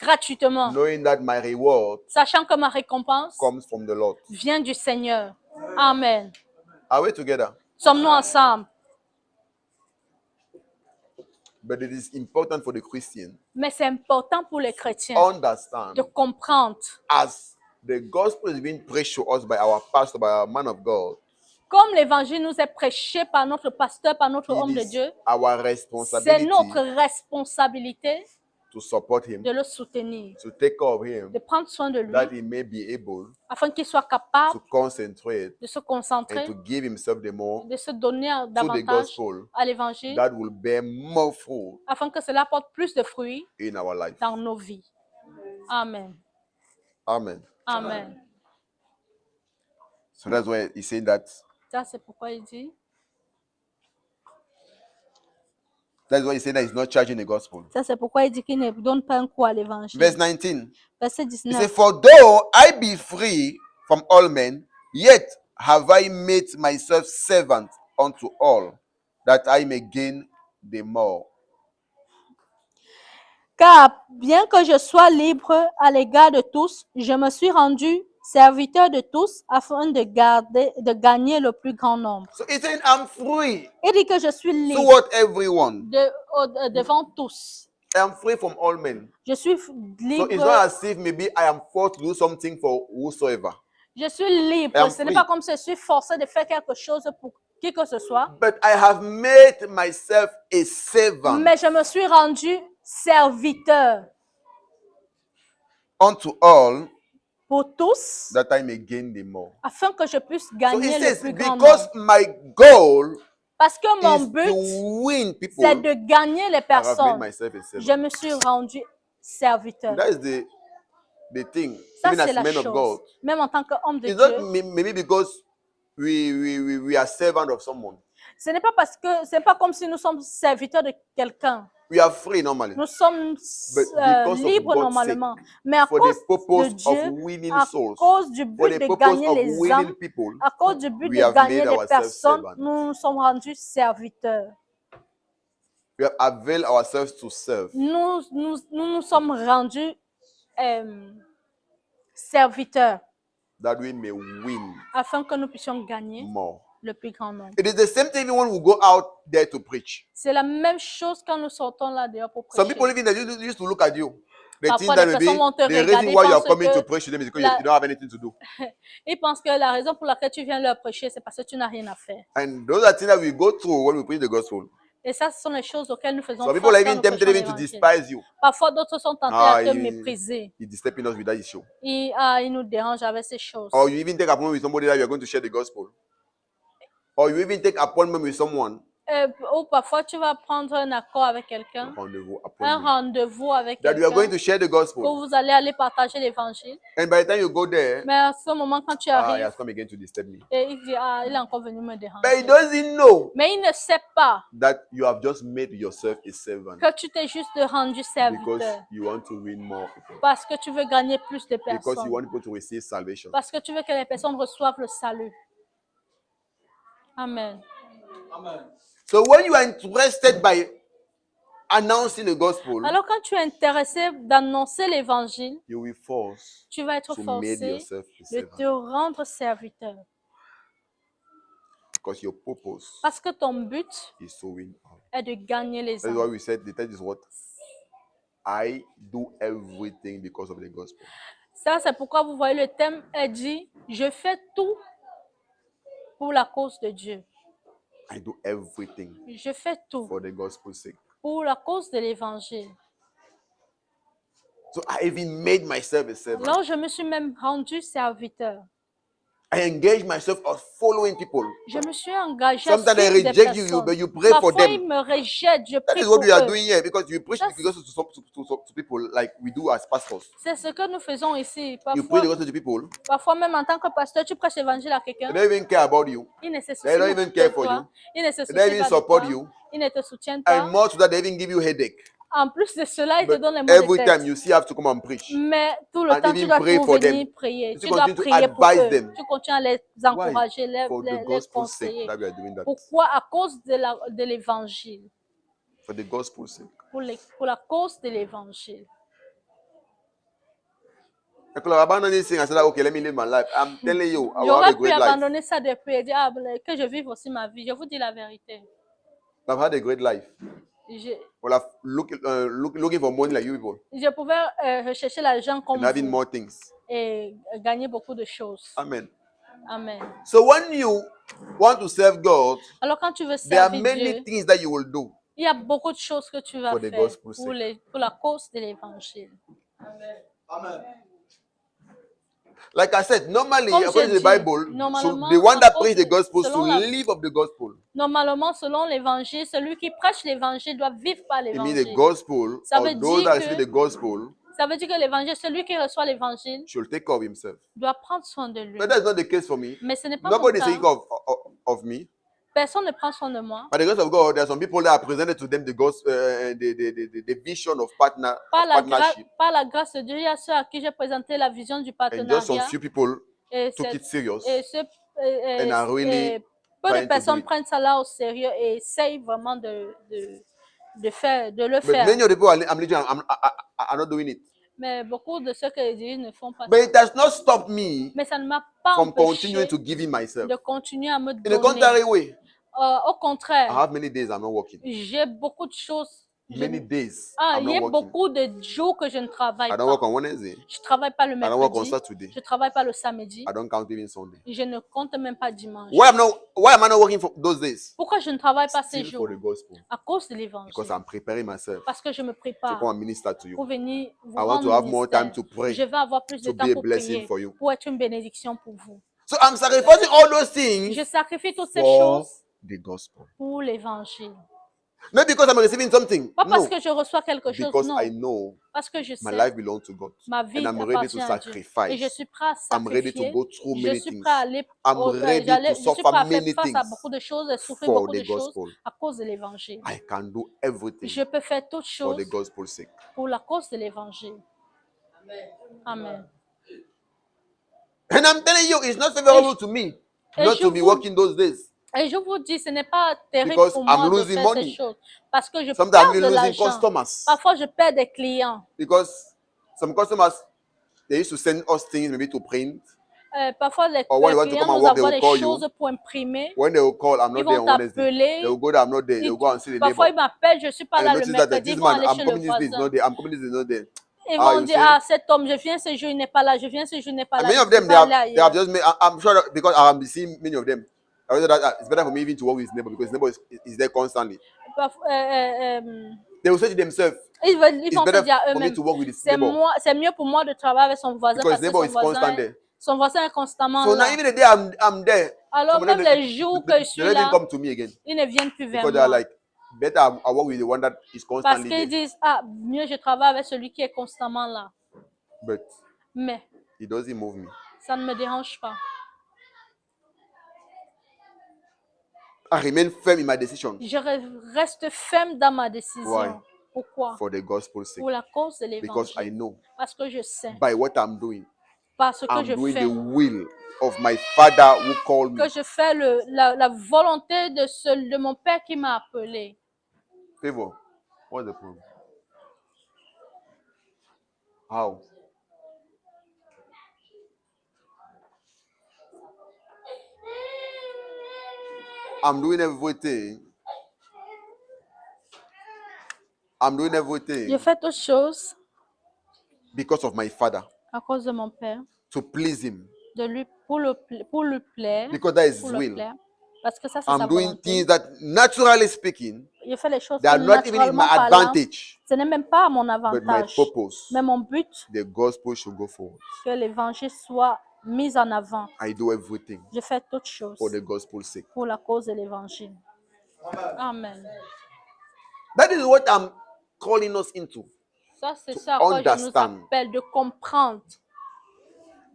gratuitement, knowing that my reward sachant que ma récompense comes from the Lord. vient du Seigneur. Amen. Are we together? Sommes-nous ensemble? But it is important for the Christian Mais c'est important pour les chrétiens to understand, de comprendre. as the gospel is being preached to us by our pastor, by our man of God, Comme l'évangile nous est prêché par notre pasteur, par notre homme it de is Dieu, our c'est responsibility notre responsabilité to support him, de le soutenir, to take care of him, de prendre soin de lui, that he may be able afin qu'il soit capable to concentrate de se and concentrer, to give himself the more de se donner to the davantage gospel à l'évangile, that will bear more fruit afin que cela apporte plus de fruits in our life. dans nos vies. Amen. Amen. Amen. So that's why he's saying that. Ça, c'est pourquoi il dit, That's why he's saying that he's not charging the gospel. ça, c'est pourquoi il dit qu'il ne donne pas un coup à l'évangile. Verse 19. Verset He says, 19. for though I be free from all men, yet have I made myself servant unto all, that I may gain the more. Car bien que je sois libre à l'égard de tous, je me suis rendu serviteur de tous afin de gagner le plus grand nombre. So he's saying, I'm free Il dit que je suis libre toward everyone. devant tous. I'm free from all men. Je suis So libre. it's not as if maybe I am forced to do something for whosoever. Je suis libre. I am Ce n'est free. pas comme si je suis forcé de faire quelque chose pour qui que ce soit. But I have made myself a servant Mais je me suis rendu serviteur unto all, pour tous that I may gain the more. afin que je puisse So he gagner le says, plus grand because nombre. my goal Parce que mon is but, to win people, c'est de gagner les I have made personnes. myself a Je servant. me suis rendu serviteur. That is the thing. Ça, Even c'est as la men of God, chose. Même en tant qu'homme de it's not Dieu, maybe because we are servant of someone. ce n'est pas parce que c'est pas comme si nous sommes serviteurs de quelqu'un. We are free normally Nous sommes because of libres God's normalement. Mais à for cause the purpose de of Dieu, winning à souls, cause du for but the de purpose gagner of les winning âmes, people. à cause du but We de have gagner made les ourselves personnes, servants. nous nous sommes rendus serviteurs. We have availed ourselves to serve. Nous sommes rendus serviteurs That we may win afin que nous puissions gagner more. le plus grand nombre. It is the same thing when we go out there to preach. C'est la même chose quand nous sortons là dehors pour Some prêcher. people even they used to look at you. They think Parfois, that les maybe personnes vont te the reason regarder, why you are pensent coming que to preach to them is because la- you don't have anything to do. Ils pensent que la raison pour laquelle tu viens leur prêcher, c'est parce que tu n'as rien à faire. And those are things that we go through when we preach the gospel. Et ça, ce sont les choses auxquelles nous faisons Some face people are quand even nous tempted prêchons even to l'évangile. despise you. Parfois, d'autres sont tentés Ah, à te il- mépriser. He's disturbing us with that issue. Ils nous dérangent avec ces choses. Or you even take appointment with somebody that you are going to share the gospel. Or you even take appointment with someone. Ou parfois, tu vas prendre un accord avec quelqu'un, Rendezvous, un appointment. rendez-vous avec That you are going quelqu'un, to share the que gospel. vous allez aller partager l'évangile. And by the time you go there, Mais à ce moment, quand tu he arrives, has come again to disturb me. et il dit, il est encore venu me But he déranger. doesn't know Mais il ne sait pas that you have just made yourself a servant que tu t'es juste rendu because serviteur. you want to win more people. Parce que tu veux gagner plus de Because you personnes. want people to receive salvation. Parce que tu veux que les personnes reçoivent le salut. Amen. So when you are interested by announcing the gospel, Alors quand tu es intéressé d'annoncer l'évangile, you will force tu vas être to make forcé yourself a de servant. te rendre serviteur. Because your purpose Parce que ton but is to win all. est de gagner les That's why âmes. we said the text is what? I do everything because of the gospel. Ça, c'est pourquoi vous voyez le thème est dit, je fais tout pour la cause de Dieu. I do everything Je fais tout for the gospel's sake. pour la cause de l'évangile. So I even made myself a servant. Alors, je me suis même rendu serviteur. I engage myself of following people. Je me suis engagé à Sometimes they suivre des reject you, personnes. but you pray for Parfois, ils them. me rejettent, je That prie is pour what we are eux. doing here because you preach That's- the gospel to people like we do as pastors. C'est ce que nous faisons ici. You Parfois, preach the gospel to people, parfois même en tant que pasteur, tu prêches l'évangile à quelqu'un. they don't even care about you. Il ne se They soucie don't pas even care de for toi. you. Il ne se They soucie don't even pas de support toi. you. Il ne te soutient pas. And more to that, they even give you headache. En plus de cela, il te But donne les mots de every tête. time you still have to come and preach. Mais tout le And temps, tu even dois pray toujours for venir them. prier. You Tu dois continue to prier pour advise eux. them. Tu continues à les Why? encourager, For the les gospel's sake conseiller. that we are doing that. Pourquoi? À cause de l'évangile. For the gospel's sake. Pour la cause de l'évangile. I could have abandoned this thing and said, okay, let me live my life. I'm telling you, I will have a J'aurais pu great life. abandonner ça depuis et dire que je vive aussi ma vie. Je vous dis la vérité. I've had a great life. Je, Well, I've looking for money like you people je pouvais rechercher l'argent comme and having vous more things. et gagner beaucoup de choses. Amen. Amen. So when you want to serve God, Alors quand tu veux there are servir many Dieu, things that you will do. il y a beaucoup de choses que tu vas For the faire gospel's pour, sake. pour la cause de l'évangile. Amen. Like I said, normally, Comme according to j'ai the dit, Bible, so normalement, the one that à cause preach the de- gospel selon to la- live of the gospel. Normalement, selon l'évangile, celui qui prêche l'évangile doit vivre par It means the l'évangile. gospel, Ça or veut those dire that que- receive the gospel, Ça veut dire que l'évangile, celui qui reçoit l'évangile should take care of himself. doit prendre soin de lui. But that's not the case for me. Mais ce n'est pas mon Nobody is cas. thinking of me. Personne ne prend soin de moi. By the grace of God, there are some people that are presented to them the gospel, the vision of Par partnership. la grâce de Dieu, il y a ceux à qui j'ai présenté la vision du And just some partenariat. few people Et, took it serious. and are really peu trying de to personnes do it. prennent ça là au sérieux et essayent vraiment de le But faire. many of the people I'm leading, are not doing it. Mais beaucoup de ceux que les dirigeants ne font pas But ça. it does not stop me Mais ça ne m'a pas from empêché continuing to give him myself. de continuer à me In a donner. contrary way, Au I contraire, have many days I'm not working. j'ai beaucoup de choses. Many days Il I'm y a not working. beaucoup de jours que je ne travaille I don't pas. work on Wednesday. Je ne travaille pas le I don't work on mercredi. Saturday. Je ne travaille pas le samedi. I don't count even Sunday. Je ne compte même pas dimanche. Why am I not working for those days? Pourquoi je ne travaille pas ces Still for jours? the gospel. À cause de l'évangile. Because I'm preparing myself Parce que je me to prépare come and minister to you. pour venir vous I want rendre to have more ministère. time to pray, Je vais avoir plus de to temps be a pour blessing prier, for you. pour être une bénédiction pour vous. So I'm sacrificing all those Je things sacrifie toutes ces for choses the gospel. pour l'évangile. Not because I'm receiving something. Pas parce No. que je reçois quelque chose, Because non. I know Parce que je my sais life belongs to God. ma vie And I'm ready appartient to à Dieu. Et je sacrifice. suis prêt à I'm ready to sacrifier. go through Je many suis things prêt à aller I'm ready to je suis suffer prêt à faire many face à things beaucoup de choses et souffrir for beaucoup the de choses gospel. à cause de l'évangile. I can do everything Je peux faire toutes for the choses gospel's sake. pour la cause de l'évangile. Amen. And I'm telling you, it's not favorable to me not je to be vous- working those days. Et je vous dis, ce n'est pas terrible Because pour I'm moi de losing faire money. ces choses. Parce que je Sometimes perds I'm de losing l'argent. customers. Parfois, je perds des clients. Because some customers, they used to send us things maybe to print. Parfois, les Or when you want to clients come and nous work, they envoient will des call choses you. pour imprimer. When they will call, I'm Ils not there vont on Wednesday. t'appeler. They will go there, I'm not there. They will go and see the Parfois, neighbor. ils m'appellent, je ne suis pas And là le notice that mercredi. this Ils vont man, aller I'm chez le coming this day, is voisin. not there. I'm coming this day, is not there. Ils Ah, vont you dire, see? cet homme, je viens ce jour, il n'est pas là. Je viens ce jour, il n'est pas And là. many Je of them, peux pas aller they have ailleurs. just made, I'm sure that because I have seen many of them. I know that it's better for me even to work with his neighbor because his neighbor is there constantly. Parfois, They will say to themselves, ils it's vont se better dire à for me eux-mêmes, to work with his neighbor c'est mieux pour moi de travailler avec son voisin because parce his que neighbor is constant there. son voisin est constamment So now là. even the day I'm there, Alors some of them, même les jours que je they suis don't even là, come to me again ils ne viennent plus vers because they are moi. like, better I work with the one that is Parce constantly qu'ils there. disent, mieux je travaille avec celui qui est constamment là. But Mais it doesn't move me. ça ne me dérange pas. I remain firm in my decision Je reste ferme dans ma décision. Why? Pourquoi? for the gospel's sake Pour la cause de because I l'évangile. know Parce que je sais, by what I'm doing, parce que I'm je doing fais, the will of my Father who called me. que je fais la volonté de mon Père qui m'a appelé. Favor, what's the problem? How? I'm doing everything. I'm doing Je everything fais toutes choses because of my Father, à cause de mon Père, to please Him, de lui, pour lui plaire, because that is pour His le will. plaire, parce que ça c'est sa I'm doing volonté. things that, naturally speaking, Je fais les choses they que are not even in my naturellement parlant, advantage, ce n'est même pas à mon but my avantage, purpose. mais mon but, The gospel should go forward. que l'évangile soit mis en avant. I do everything Je fais toutes choses for the gospel's sake. pour la cause de l'évangile. Amen. That is what I'm calling us into. Ça, c'est ça à quoi je nous Understand. appelle de comprendre.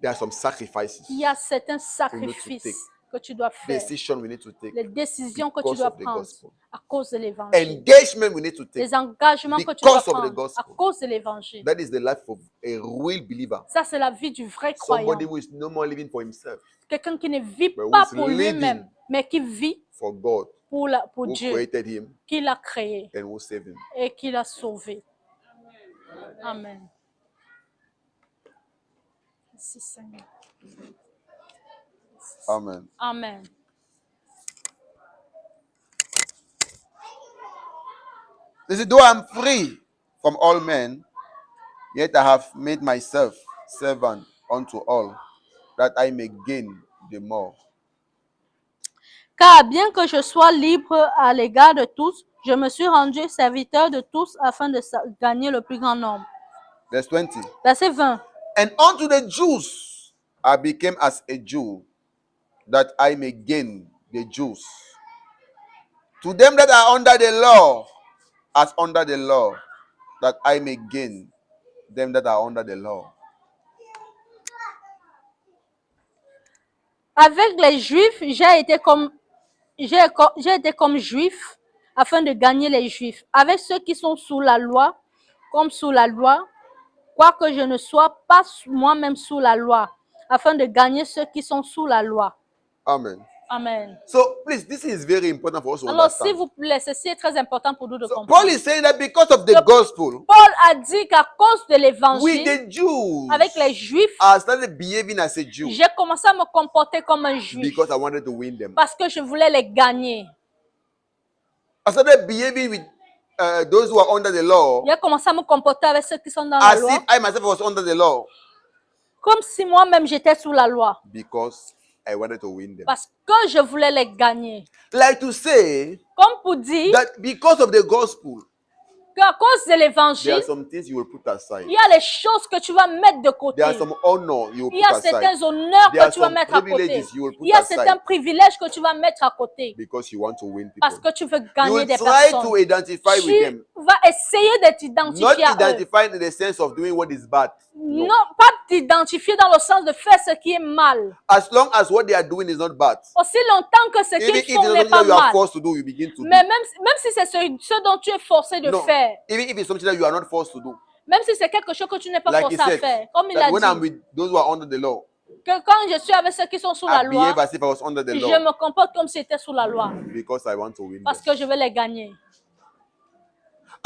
There are some sacrifices, Il y a certains take. sacrifices que tu dois faire, decisions we need to take, les décisions que tu because dois of the prendre gospel. à cause de l'évangile, Engagement we need to take. les engagements que tu dois because of the prendre à gospel. cause de l'évangile. That is the life of a real believer. Ça, c'est la vie du vrai croyant. Somebody who is no more living for himself, Quelqu'un qui ne vit but who pas is pour living lui-même, mais qui vit for God, pour who Dieu, created him qui l'a créé and who saved him. et qui l'a sauvé. Amen. Merci Seigneur. Amen. Amen. They say, though I'm free from all men, yet I have made myself servant unto all, that I may gain the more. Car bien que je sois libre à l'égard de tous, je me suis rendu serviteur de tous afin de gagner le plus grand nombre. Verse 20. Verset 20. And unto the Jews I became as a Jew, that I may gain the Jews. To them that are under the law, as under the law, that I may gain them that are under the law. Avec les Juifs, j'ai été comme juif afin de gagner les Juifs. Avec ceux qui sont sous la loi, comme sous la loi, quoique je ne sois pas moi-même sous la loi, afin de gagner ceux qui sont sous la loi. Amen. Amen. So please, this is very important for us to Alors, s'il understand. vous plaît, ceci est très important pour nous de So comprendre. Paul is saying that because of the gospel, Paul a dit qu'à cause de we l'évangile, the Jews avec les Juifs, I started behaving as a Jew j'ai commencé à me comporter comme un Juif because I wanted to win them. parce que je voulais les gagner. I started behaving with those who are under the law J'ai commencé à me comporter avec ceux qui sont dans la as loi if I myself was under the law comme si moi-même j'étais sous la loi because I wanted to win them. parce que je voulais les gagner. Like to say Comme pour dire that because of the gospel, qu'à cause de there l'évangile, are some things you will put aside. il y a les choses que tu vas mettre de côté. There are some honor you will Il y a put aside certains honneurs There are que tu vas some mettre à côté. privileges you will put Il y a aside. certains privilèges que tu vas mettre à côté because you want to win parce people. que tu veux You gagner will des try personnes. to identify with them, Tu vas essayer de not t'identifier à eux. identify in the sense of doing what is bad. No. Non, pas t'identifier dans le sens de faire ce qui est mal. As long as what they are doing is not bad, Aussi longtemps que ce even if qu'ils it's font n'est something pas that you are mal. forced to do, you begin to Mais do. même si c'est ce dont tu es forcé de No, faire, even if it's something that you are not forced to do, même si c'est quelque chose que tu n'es pas like forcé he à said, faire, comme il that a when I'm dit, with those who are under the law, que quand je suis avec ceux qui sont sous la I loi, behave as if I was under the je law me comporte comme si j'étais sous la loi because I want to win parce them. que je veux les gagner.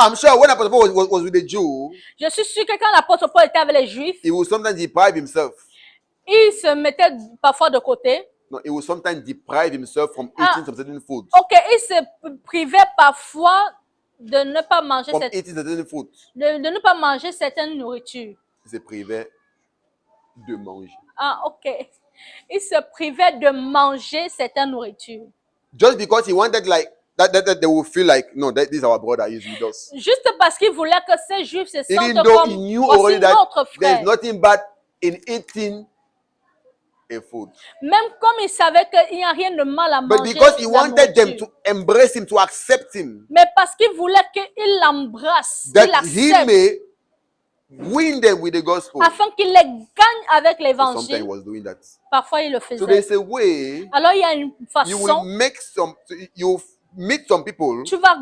I'm sure when Apostle Paul was with the Jew, Je suis sûre que quand l'apôtre Paul était avec les Juifs, he would sometimes deprive himself. il se mettait parfois de côté. No, he would sometimes deprive himself from Ah. eating some certain foods. Ok, il se privait parfois de ne pas manger From eating certain foods. de ne pas manger certaines nourritures. Il se privait de manger. Ah, ok. Il se privait de manger certaines nourritures. Just because he wanted like that they will feel like, no, this is our brother, he's with us. Juste parce qu'il voulait que ces Juifs se Even sentent though comme he knew voici already that notre there's frère. nothing bad in eating a food. Même comme il savait qu'il n'y a rien de mal à But manger because he la wanted them nourriture. to embrace him, to accept him, Mais parce qu'il voulait qu'il l'embrasse, qu'il that he l'accepte, may win them with the gospel. afin qu'il les gagne avec So sometimes he l'évangile. was doing that. Parfois, il le So faisait. there's a way Alors, il y a une you will façon, you meet some people tu vas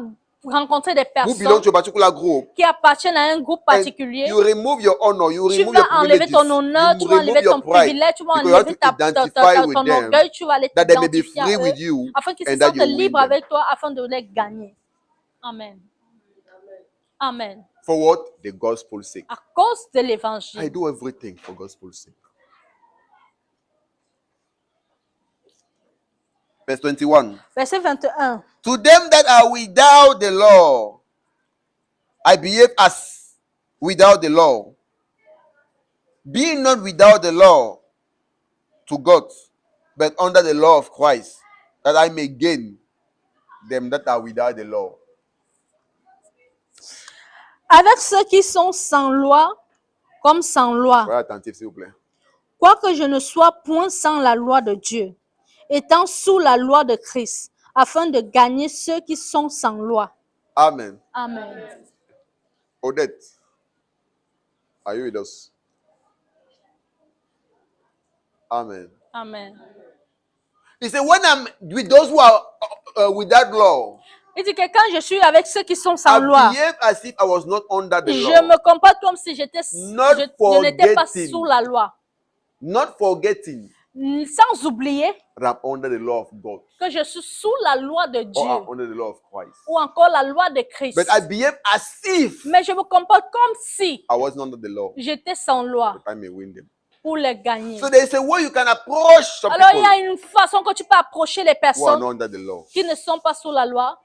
rencontrer des who belong personnes to a particular group. qui appartiennent à un groupe And particulier. you remove your honor, you Tu remove vas your enlever privileges, ton honneur, you tu vas remove enlever your ton pride, privilège, tu vas because you have enlever to identify ton with them, orgueil, tu vas aller that they may be t'identifier free à eux, with you, afin qu'ils se and that sentent you win libres them. avec toi, afin de les gagner. Amen. Amen. For what? The gospel's sake. À cause de I l'évangile. do everything for gospel's sake. Verse 21. Verset 21. To them that are without the law, I behave as without the law. Being not without the law to God, but under the law of Christ, that I may gain them that are without the law. Avec ceux qui sont sans loi, comme sans loi, Soyez attentifs, s'il vous plaît. quoique je ne sois point sans la loi de Dieu, étant sous la loi de Christ, afin de gagner ceux qui sont sans loi. Amen. Amen. Odette, are you with us? Amen. Amen. He said, when I'm with those who are without law, Il dit que quand je suis avec ceux qui sont sans I loi, behave as if I was not under the je law. me comporte comme si je n'étais pas forgetting. sous la loi. Not forgetting Sans oublier that I'm under the law of God que je suis sous la loi de or Dieu I'm under the law of Christ. ou encore la loi de Christ. But I behave as if Mais je me comporte comme si I wasn't under the law, j'étais sans loi but I may win them. pour les gagner. So there is a way you can approach some Alors il y people a une façon que tu peux approcher les who are personnes not under the law. qui ne sont pas sous la loi.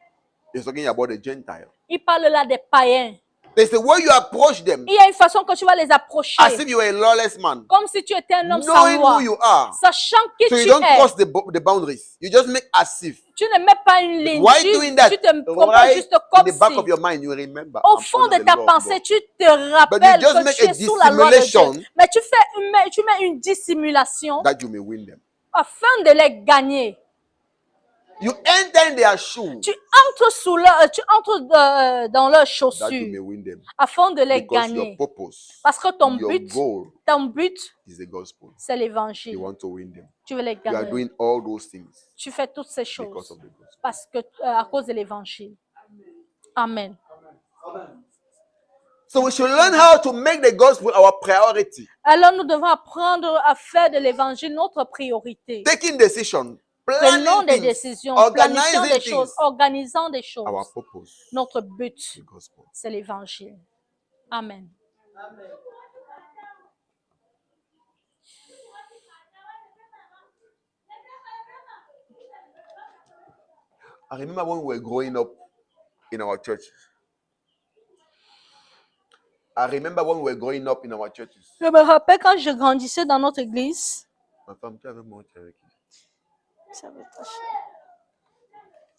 He's talking about the Gentile. Il parle là des païens. There's a way you approach them Il y a une façon que tu vas les approcher as if you were a lawless man, comme si tu étais un homme sans knowing loi, who you are. sachant qui So you tu don't es. cross the boundaries. You just make as if. Tu ne mets pas une ligne, Why tu doing that? te comportes Right juste in comme the back of si. your mind, you remember. Au I'm fond de under the ta law of pensée, God. tu te rappelles just que make tu a es sous la loi de Dieu. dissimulation Mais tu mets une dissimulation That you may win them. afin de les gagner. You enter in their shoes Tu entres dans leurs that you may chaussures win them. afin de les Because your gagner. purpose, Parce que ton your but, goal is the gospel. c'est You l'évangile. want to win them. Tu veux les You are gagner. doing all those things Tu fais toutes ces because choses of the gospel. parce que à cause de l'évangile. Amen. So we should learn how to make the gospel our priority. Alors nous devons apprendre à faire de l'évangile notre priorité. Taking decision, Prenons planning des things, décisions, planifions organizing des choses, things. organisant des Our choses. purpose, Notre but, the gospel. c'est l'évangile. Amen. I remember when we were growing up in our churches. Je me rappelle quand je grandissais dans notre église. Ma femme, tu avais monté avec qui? Ça veut tâcher.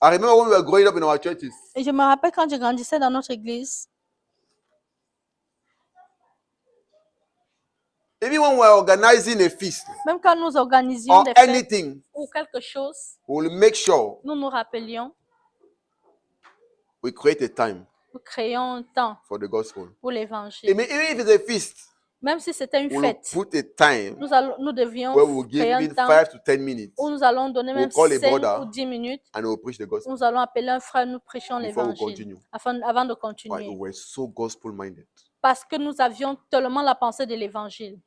I remember when we were growing up in our churches. Et je me rappelle quand je grandissais dans notre église. Even when we were organizing a feast Même quand nous organisions or des fêtes anything, ou quelque chose, we will make sure nous nous rappelions, we create a time nous créons un temps for the gospel. pour I l'évangile. mean, even if it's a feast, Même si c'était une we will fête, put a time nous devions where we will give créer un it temps 5 to 10 minutes où nous allons donner même We'll call a 5 brother ou 10 minutes. and we will preach the gospel. Nous allons appeler un frère, nous prêchons Before we l'évangile continue. avant de Why? continuer. We were so gospel minded. Parce que nous avions tellement la pensée de l'évangile.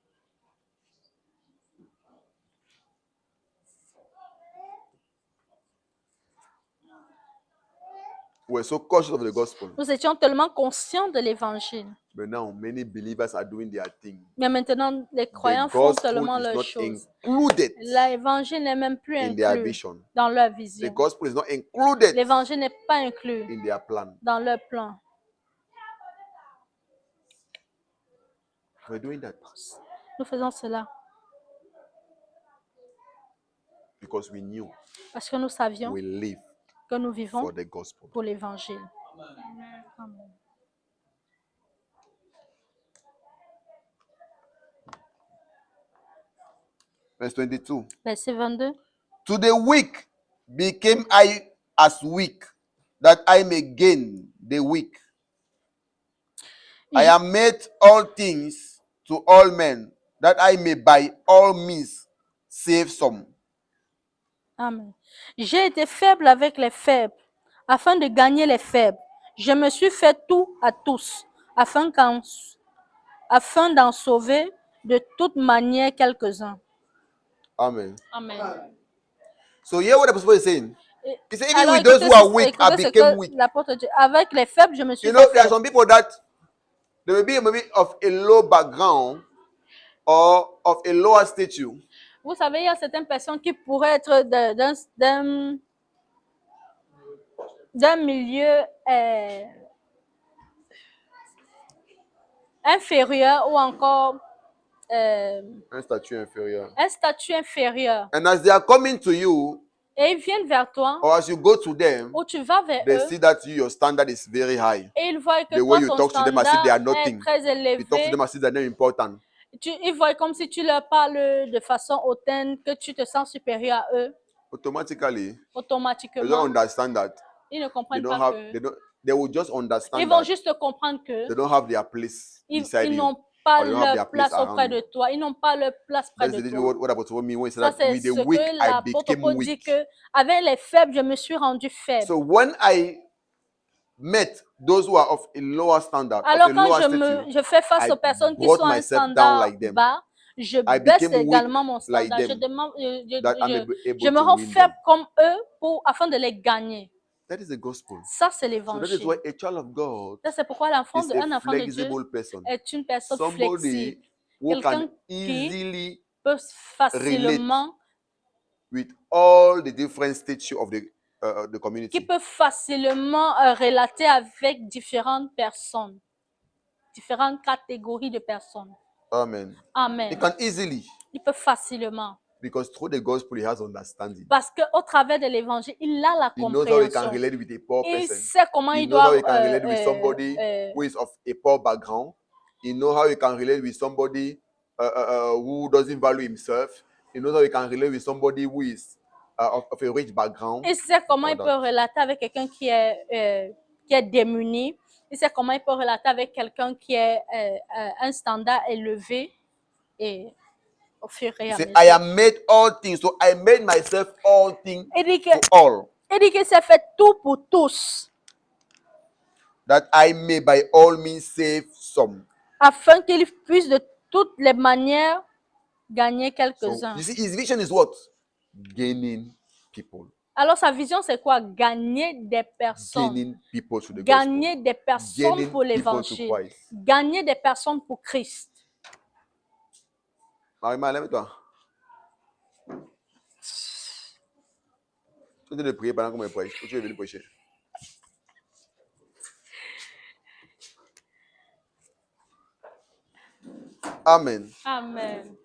We were so cautious of the gospel. Nous étions tellement conscients de l'évangile. But now many believers are doing their thing. Mais maintenant, les The croyants font gospel seulement is leurs not choses. included L'évangile n'est même plus in their inclus vision. dans leur The vision. gospel is not included L'évangile n'est pas inclus in their plan. dans leur plan. We're doing that Nous faisons cela because we knew parce que nous savions we live que nous vivons for the gospel. pour l'évangile. Amen. Verse 22. Verset 22. To the weak became I as weak, that I may gain the weak. I am made all things to all men, that I may by all means save some. Amen. J'ai été faible avec les faibles, afin de gagner les faibles. Je me suis fait tout à tous, afin d'en sauver de toute manière quelques-uns. Amen. Amen. So hear what the apostle is saying. He said, even Alors, with those who are weak, I écoutez ce became que weak. l'apôtre dit. Avec les faibles, je me suis You know, fait there are faible. some people that they may be maybe of a low background or of a lower stature, Vous savez, il y a certaines personnes qui pourraient être d'un milieu inférieur ou encore Un statut inférieur. un statut inférieur. And as they are coming to you, Et ils viennent vers toi, or as you go to them, ou tu vas vers they eux, see that your standard is very high. et ils voient que The way toi, you ton talk to them as if they are standard est nothing. très You talk to élevé. them as if they're not important. Ils voient comme si tu leur parles de façon hautaine, que tu te sens supérieur à eux. Automatically, they don't Automatiquement, understand that. ils ne They comprennent don't pas have. que... They will just Ils understand vont that juste comprendre que they don't have their place beside ils you. n'ont pas Or they don't have their leur place place auprès around de you. toi. Ils n'ont pas leur place près That's de the toi. what Apostle me when he said Ça, that c'est with the ce weak que I l'apôtre became Paul dit weak. que avec les faibles, je me suis rendu faible. So when I met those who are of a lower standard, Alors of a quand lower statue, je fais face I aux personnes qui brought sont à un myself down standard like them. bas, je I baisse became weak également mon like standard. them, Je that I'm able je me to rends win faible them. comme eux afin de les gagner. That is the gospel. Ça, c'est So that is l'évangile. why a child of God Ça, c'est pourquoi is un enfant de Dieu flexible person. est une personne Somebody flexible. who Quelqu'un can qui easily peut facilement, with all the different stages of the qui community. peut facilement relater avec différentes personnes, différentes catégories de personnes. Amen. He Amen. can easily, Il peut facilement. because through the gospel he has understanding. Parce qu'au travers de l'évangile, il a la He knows how he can compréhension. relate with a poor Il person. sait comment He il knows how doit he can relate with somebody who is of a poor background. He knows how he can relate with somebody who doesn't value himself. He knows how he can relate with somebody who is of a rich background. il sait comment il All peut that. relater avec quelqu'un qui est démuni. Il sait comment il peut relater avec quelqu'un qui est un standard élevé. Et au fur et He à said, mesure. I am made all things. So I made myself all things Il dit to all, que c'est fait tout pour tous, that I may by all means save some. afin qu'il puisse de toutes les manières gagner So quelques-uns. you see, his vision is what? Gaining people. Alors sa vision, c'est quoi? Gagner des personnes. Gaining people to the gospel. Gagner des personnes Gaining pour people to l'évangile. Christ. Gagner des personnes pour Christ. Marie-Ma, lève-toi. Tu es en train de prier pendant que je prêche. Ou tu es venu prêcher? Amen. Amen.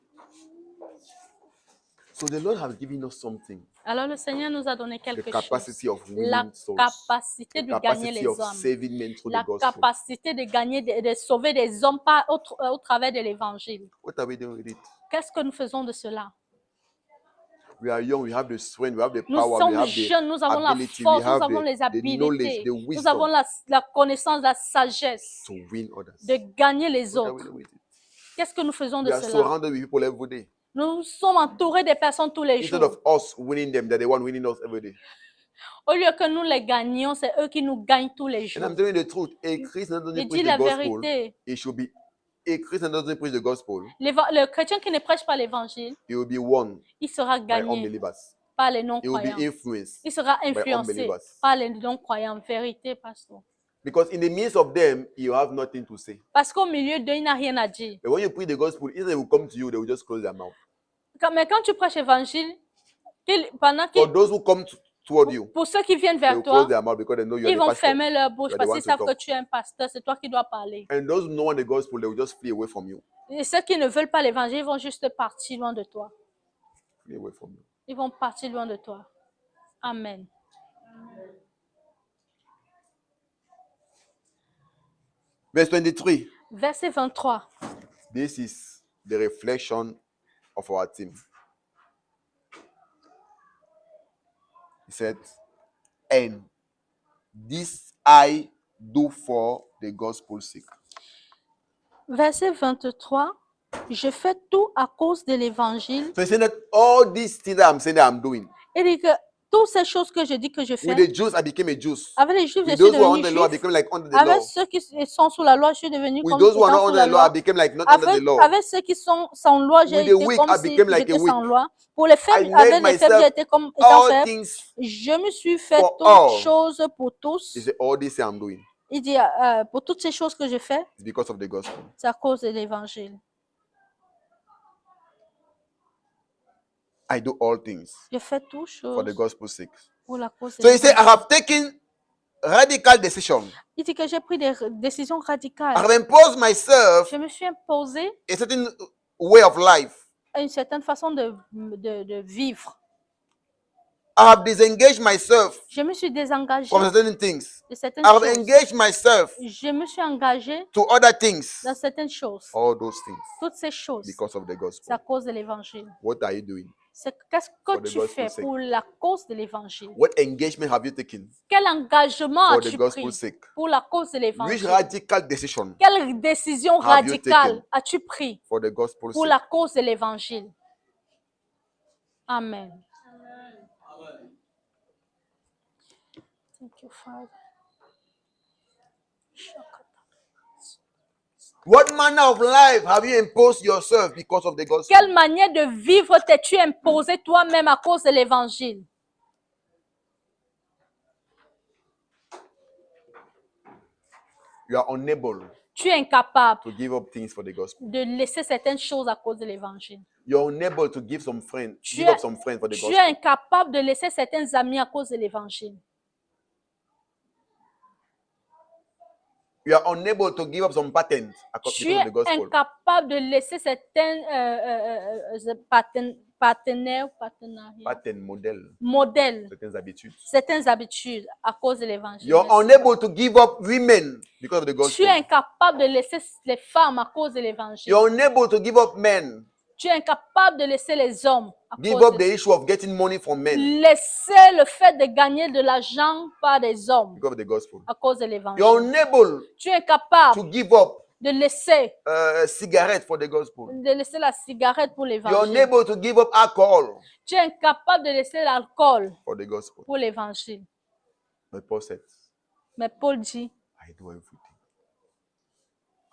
So the Lord has given us something. Alors le Seigneur nous a donné The quelque capacity chose. of La winning souls. capacité The de gagner capacity les of hommes. saving men through La the gospel. capacité de gagner, de sauver des hommes au travers de l'évangile. What are we doing with it? Qu'est-ce que nous faisons de cela? We are young, we have the strength, we have the Nous power, we sommes have jeunes, nous the avons la ability, we force, nous have avons les the knowledge, habiletés, the nous avons wisdom la connaissance, la sagesse to win others. de gagner les What are we autres. doing with it? Qu'est-ce que nous faisons de We are cela? surrounded with people every day. Nous sommes entourés de personnes tous les Instead jours. of us winning them, they're the one winning us every day. Au lieu que nous les gagnions, c'est eux qui nous gagnent tous les And jours. I'm telling you the truth. A Christian doesn't Il preach dit the la gospel. vérité. It should be a Christian doesn't preach the gospel. Le chrétien qui ne prêche pas l'évangile, He will be won il sera by gagné unbelievers. par les He will be non-croyants. influenced Il sera by influencé unbelievers. par les non-croyants. Vérité, pasteur. Because in the midst of them, you have nothing to say. Parce qu'au milieu d'eux, il n'a rien à dire. But when you preach the gospel, either they will come to you, they will just close their mouth. Mais quand tu prêches l'évangile, For those who come toward you, pour ceux qui viennent they vers will toi, close their mouth because they know you are ils the vont pastor. fermer leur bouche You are the parce one qu'ils to savent que talk. tu es un pasteur, c'est toi qui dois parler. And those who don't want the gospel, they will just flee away from you. Et ceux qui ne veulent pas l'évangile, ils vont juste partir loin de toi. Flee away from you. Ils vont partir loin de toi. Amen. Verse 23. Verset 23. This is the reflection of our team. He said, and this I do for the gospel's sake. Verset 23. Je fais tout à cause de l'évangile. So he's saying that all these things that I'm saying that I'm doing, Il dit que toutes ces choses que je dis que je with fais, the Jews, I became a Jew. avec les Juifs, je With suis those who are devenu under the law, I juif. became like under the law. Avec ceux qui sont sous la loi, je suis devenu With comme those who are étant not sous under la the law, I loi. became like not under the law. Avec ceux qui sont sans loi, j'ai With the été weak, comme I si became like j'étais a sans weak. loi. Pour les faibles, I made avec les faibles, myself j'ai été comme étant All faible. things, Je me suis fait for toutes all. choses pour tous. he said, all this I'm doing Il dit, pour toutes ces choses que je fais, is because of the gospel. c'est à cause de l'évangile. I do all things Je fais toutes for the choses gospel's sake. pour la cause de So he said, I l'évangile. have taken radical decision. Il dit que j'ai pris des décisions I radicales. have imposed myself Je me suis imposé a certain way of life. à une certaine façon de vivre. I have disengaged myself Je me suis désengagé from certain things. de certaines I have choses. engaged myself Je me suis engagé to other things. dans certaines choses. All those things Toutes ces choses, because of the c'est à gospel. cause de l'évangile. What are you doing? Qu'est-ce For que the tu gospel's fais sake. pour la cause de l'évangile? What engagement have you taken Quel engagement for the as-tu gospel's pris sake? pour la cause de Which l'évangile? radical decision Quelle décision have you radicale taken as-tu pris for the gospel's pour sake? la cause de l'évangile? Amen. Thank you, Father. What manner of life have you imposed yourself because of the gospel? Quelle manière de vivre t'es-tu imposé toi-même à cause de l'évangile? You are unable Tu es incapable to give up things for the gospel. de laisser certaines choses à cause de l'évangile. You're unable to give some friends, Tu give es- up some friends for the Tu es gospel. incapable de laisser certains amis à cause de l'évangile. You are unable to give up some patents Tu because es of the gospel. incapable de laisser certains partenaires, Patent, model, modèles, certaines habitudes. certaines habitudes à cause de l'évangile. You're unable to give up women because of the Tu gospel. es incapable de laisser les femmes à cause de l'évangile. You're unable to give up men. Tu es incapable de laisser les hommes à Give cause up the issue of getting money from men laisser le fait de gagner de l'argent par des hommes because of the gospel. à cause de You're l'évangile. unable Tu es incapable to give up de laisser cigarettes for the gospel. la cigarette pour You're l'évangile. unable to give up alcohol Tu es incapable de laisser l'alcool for the gospel. pour l'évangile. But Paul said, Mais Paul dit, I do everything.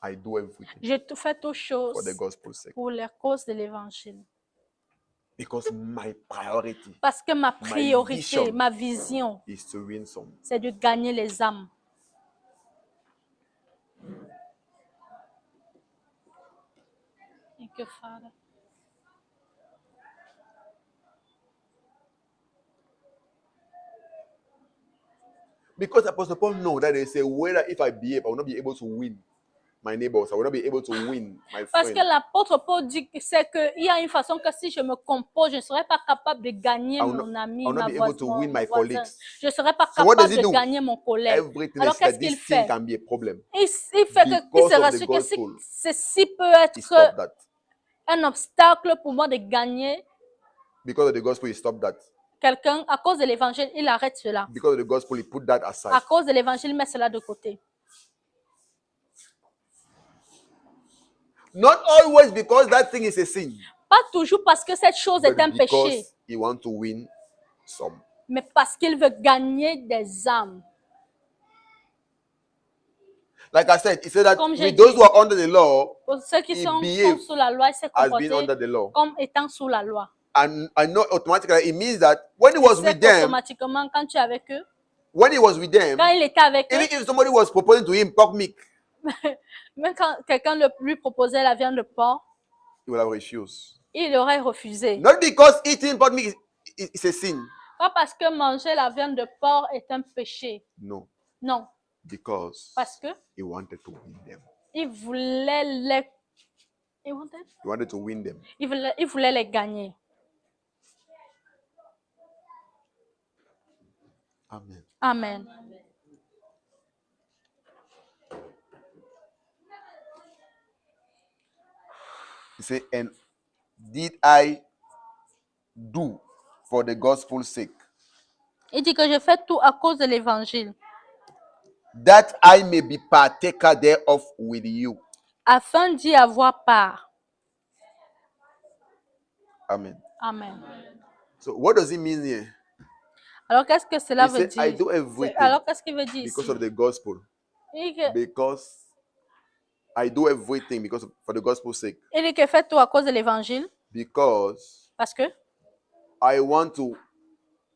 I do everything je te fais toutes for the choses gospel's sake. pour la cause de l'évangile. Because my priority Parce que ma priorité, vision ma vision, is to win some. c'est de gagner les âmes. Thank you, Father. Because Apostle Paul knows that they say, whether if I behave, I will not be able to win my neighbors. I will not be able to win my Parce que friends. l'apôtre Paul dit que c'est qu'il y a une façon que si je me compose, je ne serai pas capable de gagner I will mon not- ami, I will not ma be able to voisine, win mon my voisin. colleagues. Je ne serai pas So what does capable he de do? gagner mon collègue. Everything Alors is that qu'est-ce qu'il this thing fait? can be a problem. Il fait qu'il Because se of the rassure que gospel. ceci peut He être stopped that. un obstacle pour moi de gagner Because of the gospel, he stopped that. quelqu'un. À cause de l'évangile, il arrête cela. Because of the gospel, he put that aside. À cause de l'évangile, il met cela de côté. Not always because that thing is a sin, Pas toujours parce que cette chose but est un péché, because he wants to win some. mais parce qu'il veut gagner des âmes. Like I said, he said that Comme j'ai with those dit, who are under the law Pour ceux qui He sont behaved sous la loi, il s'est as being comporté under the law. comme étant sous la loi. And I know automatically it means that when he was C'est with them, automatiquement quand tu es avec eux, when he was with them, quand il était avec eux, even if somebody was proposing to him pork meat, même quand quelqu'un lui proposait la viande de porc, he would have refused. il aurait refusé. Not because eating pork meat is a sin. Pas parce que manger la viande de porc est un péché. No, Non, because parce que he wanted to win them. il voulait les, He wanted to win them. il voulait les gagner. Amen. Amen. He said, and did I do for the gospel's sake, Il dit que je fais tout à cause de l'évangile, that I may be partaker thereof with you. afin d'y avoir part. Amen. Amen. So what does it mean here? Alors qu'est-ce que cela He veut said, I dire? do everything Alors qu'est-ce qu'il veut dire because ici? of the gospel. Il dit que, Because I do everything for the gospel's sake. il dit que fait tout à cause de l'évangile, Because parce que I want to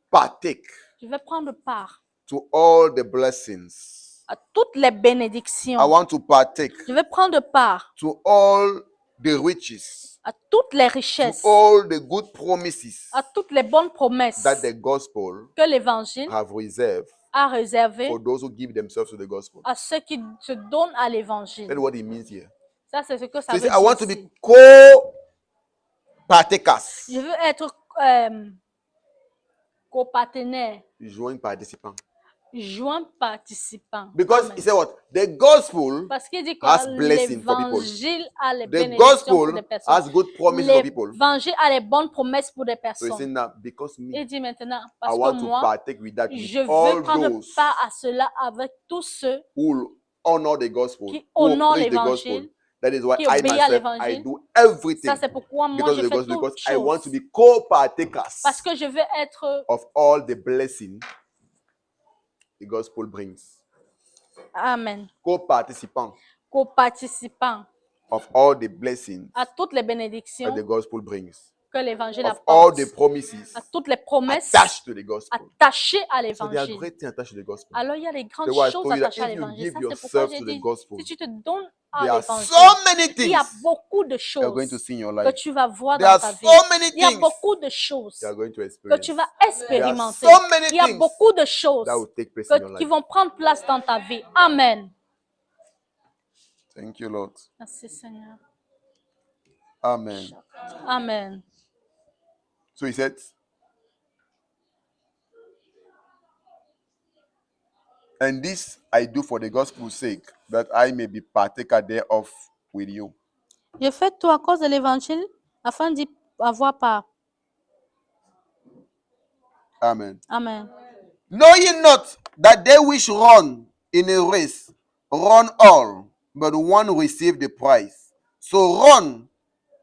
partake je vais prendre part to all the blessings. à toutes les I bénédictions. want to partake Je vais prendre part to all the riches à toutes les to richesses, all the good promises à toutes les bonnes promesses that the gospel que l'Évangile have reserved a réservées for those who give themselves to the gospel. à ceux qui se donnent à l'Évangile. That's what it means here. Ça, c'est ce que ça So he veut said, I dire want to be ici. co-partakers. Je veux être copartenaire, Joint participant. joint participant. Because Amen. he said what? The gospel Parce qu'il dit que has blessing for people. l'Évangile a les The bénédictions pour des gospel personnes. has good promises for people. L'Évangile a les bonnes promesses pour des So he said personnes. now, because Il me, dit maintenant, I parce que want to moi, partake with that with je veux all prendre those part à cela avec tous ceux who honor the gospel, qui who honorent preach the gospel. l'Évangile, That is why qui I obéissent à myself, I l'Évangile. do everything Ça, c'est pourquoi moi, because je of the fais gospel, toutes because I want to choses. be co-partakers Parce que je veux être... of all the blessing the gospel brings. Amen. Co-participant Co-participant of all the blessings à toutes les that bénédictions the gospel brings, que l'Évangile of all apporte, the promises à toutes les promesses attached to the gospel. attachées à So there are l'Évangile. great things attached to the gospel. Alors, il y a les grandes That's why I choses told you that attachées à if you l'Évangile. give Ça, c'est pourquoi yourself j'ai to the dit, gospel, si tu te donnes à there are l'Évangile, so many il y a things beaucoup de you are going to choses see in your que life. tu vas voir There dans are ta vie. so many Il y a things beaucoup de choses you are going to que experience. tu vas There are expérimenter. so many Il y a things beaucoup de choses that will take place in your qui life. vont prendre place dans ta vie. Amen. Thank you, Lord. Merci, Seigneur. Amen. Amen. So he said, and this I do for the gospel's sake, that I may be partaker thereof with you. Je fais tout à cause de l'Évangile afin d'y avoir part. Amen. Amen. Know ye not that they which run in a race run all, but one receive the prize. So run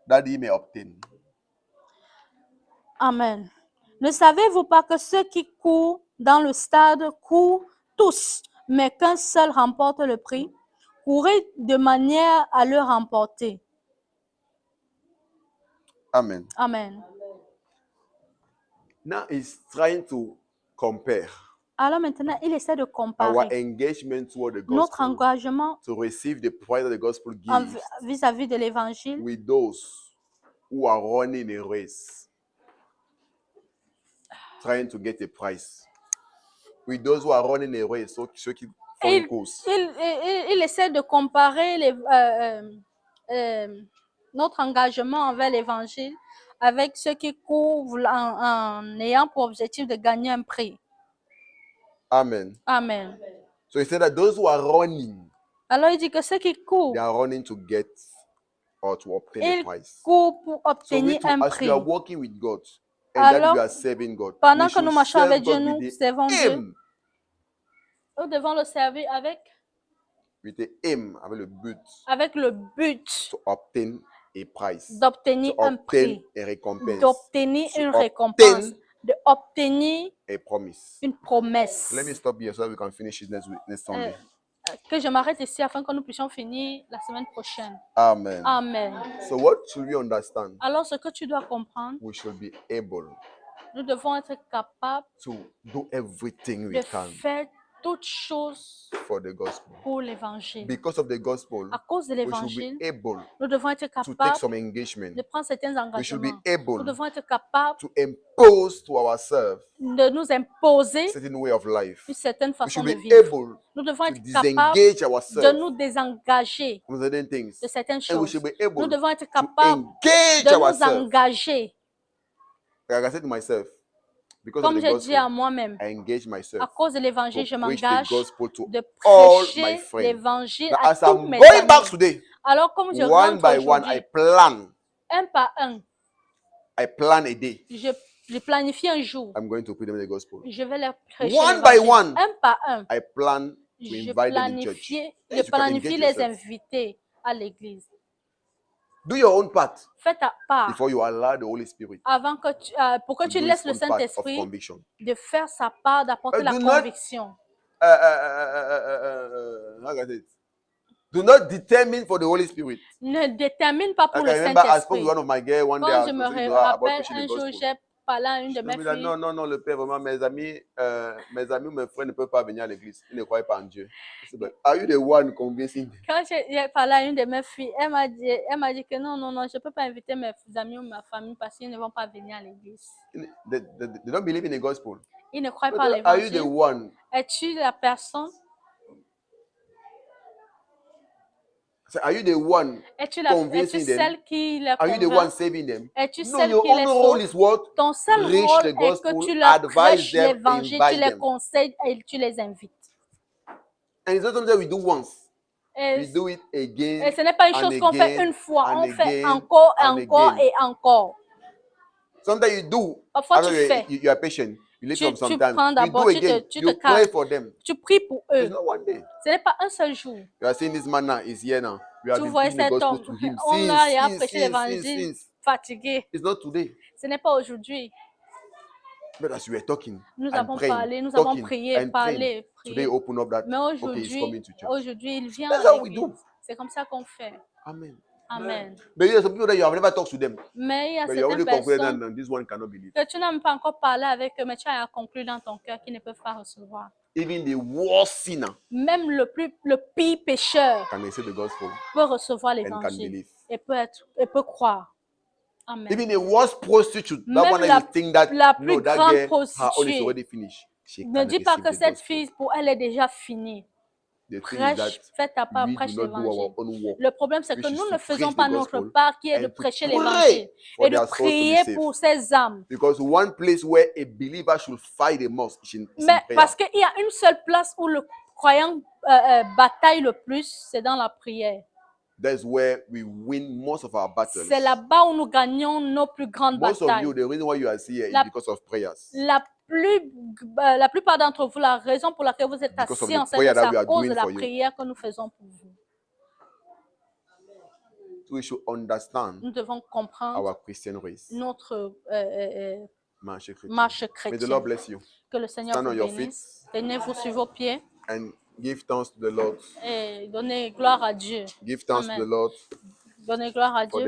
that ye may obtain. Amen. Ne savez-vous pas que ceux qui courent dans le stade courent tous, mais qu'un seul remporte le prix? Courez de manière à le remporter. Amen. Amen. Now he's trying to compare Alors maintenant, il essaie de our comparer engagement toward the notre gospel engagement to receive the prize that the gospel en gives vis-à-vis de l'Évangile with those who are running a race, trying to get a prize. With those who are running a race, ceux qui font une course. il essaie de comparer notre engagement envers l'Évangile avec ceux qui courent en ayant pour objectif de gagner un prix. Amen. Amen. So he said that those who are running, Alors il dit que ceux qui courent, they are running to get or to obtain a ils prize. courent pour So obtenir un as prix. we are walking with God and that Alors, we are serving God, pendant we que nous should marchons serve avec Dieu, God nous with the servons Dieu. aim, Nous devons le servir avec avec le but but to obtain a prize, d'obtenir to un prix, obtain a recompense, d'obtenir to une obtain récompense, d'obtenir a promise. une promesse. Let me stop here so that we can finish it next Sunday. Que je m'arrête ici afin que nous puissions finir la semaine prochaine. Amen. Amen. So what should we understand? Alors, ce que tu dois comprendre, We should be able nous devons être capables to do everything de we can faire toutes choses for the gospel. pour l'Évangile. Because of the gospel, À cause de we should l'Évangile, be able nous devons être to take capables some engagement. de prendre certains We should be engagements. Nous able devons être capables to impose to ourselves de nous imposer a certain way of life. une certaine We façon should de be vivre. able Nous devons to être capables disengage de ourselves nous désengager from certain things. de certaines And we choses. should be Nous able devons être to capables engage de nous ourselves. engager. Like I said to myself, because Comme of the j'ai dit à gospel, moi-même, I engage à myself cause de l'évangile, je to preach the m'engage gospel to de all my prêcher friends. l'évangile But à as tous I'm mes going back amis. today, Alors, comme je one rentre by one, I aujourd'hui, plan un par un, a day. je planifie un jour. I'm going to preach them the gospel. Je vais leur prêcher One by l'évangile. one, Un par un, I plan to je invite them in church. planifie, Yes, je you can planifie engage les yourself. inviter à l'église. Do your own part Fais ta part before you allow the Holy Spirit avant que pour que to tu do laisses his le own part of Saint-Esprit conviction. de faire sa part, d'apporter la Do not- conviction. How can I say it? Do not determine for the Holy Spirit. Ne détermine pas pour I le can remember I spoke Saint-Esprit. to one of my girls one day. Quand I je was me talking to her about rappelle, preaching the un jour, gospel. j'ai parler à une de Je mes me disais, filles. non, non, non, le père, vraiment, mes amis ou mes frères ne peuvent pas venir à l'église. Ils ne croient pas en Dieu. Je dis, are you the one convincing them? Quand j'ai parlé à une de mes filles, elle m'a dit que non, non, non, je ne peux pas inviter mes amis ou ma famille parce qu'ils ne vont pas venir à l'église. They don't believe in the gospel. Ils ne croient But pas à are you the l'évangile. one? Es-tu la personne? Are you the one Es-tu convincing them? celle qui les Are you the one convainc? saving them? Es-tu No, celle your qui les own role sauve? is what? Ton seul Preach rôle the est que gospel, tu leur advise prêches them, l'évangile, tu invite les them. conseilles et tu les invites. And it's not something that we do once. Et, We do it again. et ce n'est pas une and chose qu'on fait again, une fois, and on fait again, encore, and encore again. et encore. Sometimes you do. Parfois, After tu fais. you are patient. You leave Tu from some time. prends You d'abord, do tu again. te You pray calmes. for them. Tu pries pour eux. It's not one day. Ce n'est pas un seul jour. You are seeing this man now is here now. We have Tu been vois preaching the cet gospel homme, to him on l'a et a since, prêché l'évangile fatigué. It's not today. Ce n'est pas aujourd'hui. But as we were talking Nous and avons praying, parlé, nous avons talking prié, and praying, parlé, today prié. open up that, Mais okay, he's coming to church. aujourd'hui, il vient That's à how we l'église. do. C'est comme ça qu'on fait. Amen. Amen. But there are some people that you have never talked to them. Mais il y a But you already certaines concluded that personnes no, this one cannot believe. que tu n'as même pas encore parlé avec eux, mais tu as conclu dans ton cœur qu'ils ne peuvent pas recevoir. Even the worst sinner Même le pire pécheur can accept the gospel peut recevoir and can l'évangile believe. et peut croire. Amen. Even the worst prostitute, that Même one that you think that la no, plus that grande girl, her own is prostituée. already finished. She Ne can dis pas receive que the cette gospel. fille, pour elle, est déjà finie. The thing is Prêche, that fais ta part, we prêche do not do l'évangile. our own work. Le problème, c'est que which is nous to ne faisons preach pas the notre gospel part, qui est de and to prêcher pray l'évangile for et de their souls to be prier saved. pour ces âmes. Because one place where a believer should fight the most is in Mais prayer. parce qu'il y a une seule place où le croyant bataille le plus, c'est dans la prière. That's where we win most of our battles. C'est là-bas où nous gagnons nos plus grandes Most of batailles. you, the reason why you are here is La- because of prayers. La plupart d'entre vous, la raison pour laquelle vous êtes Because of assis the en cette prayer c'est that we à are cause doing de la for you. prière que nous faisons pour vous. So we should understand Nous devons comprendre our Christian race. notre Marche chrétienne. marche May the chrétienne. Lord bless you. Que le Seigneur Stand vous on your bénisse. Tenez-vous sur vos pieds And give thanks to the Lord. et donnez gloire à Dieu. Give thanks to Amen. the Lord Donnez gloire à for Dieu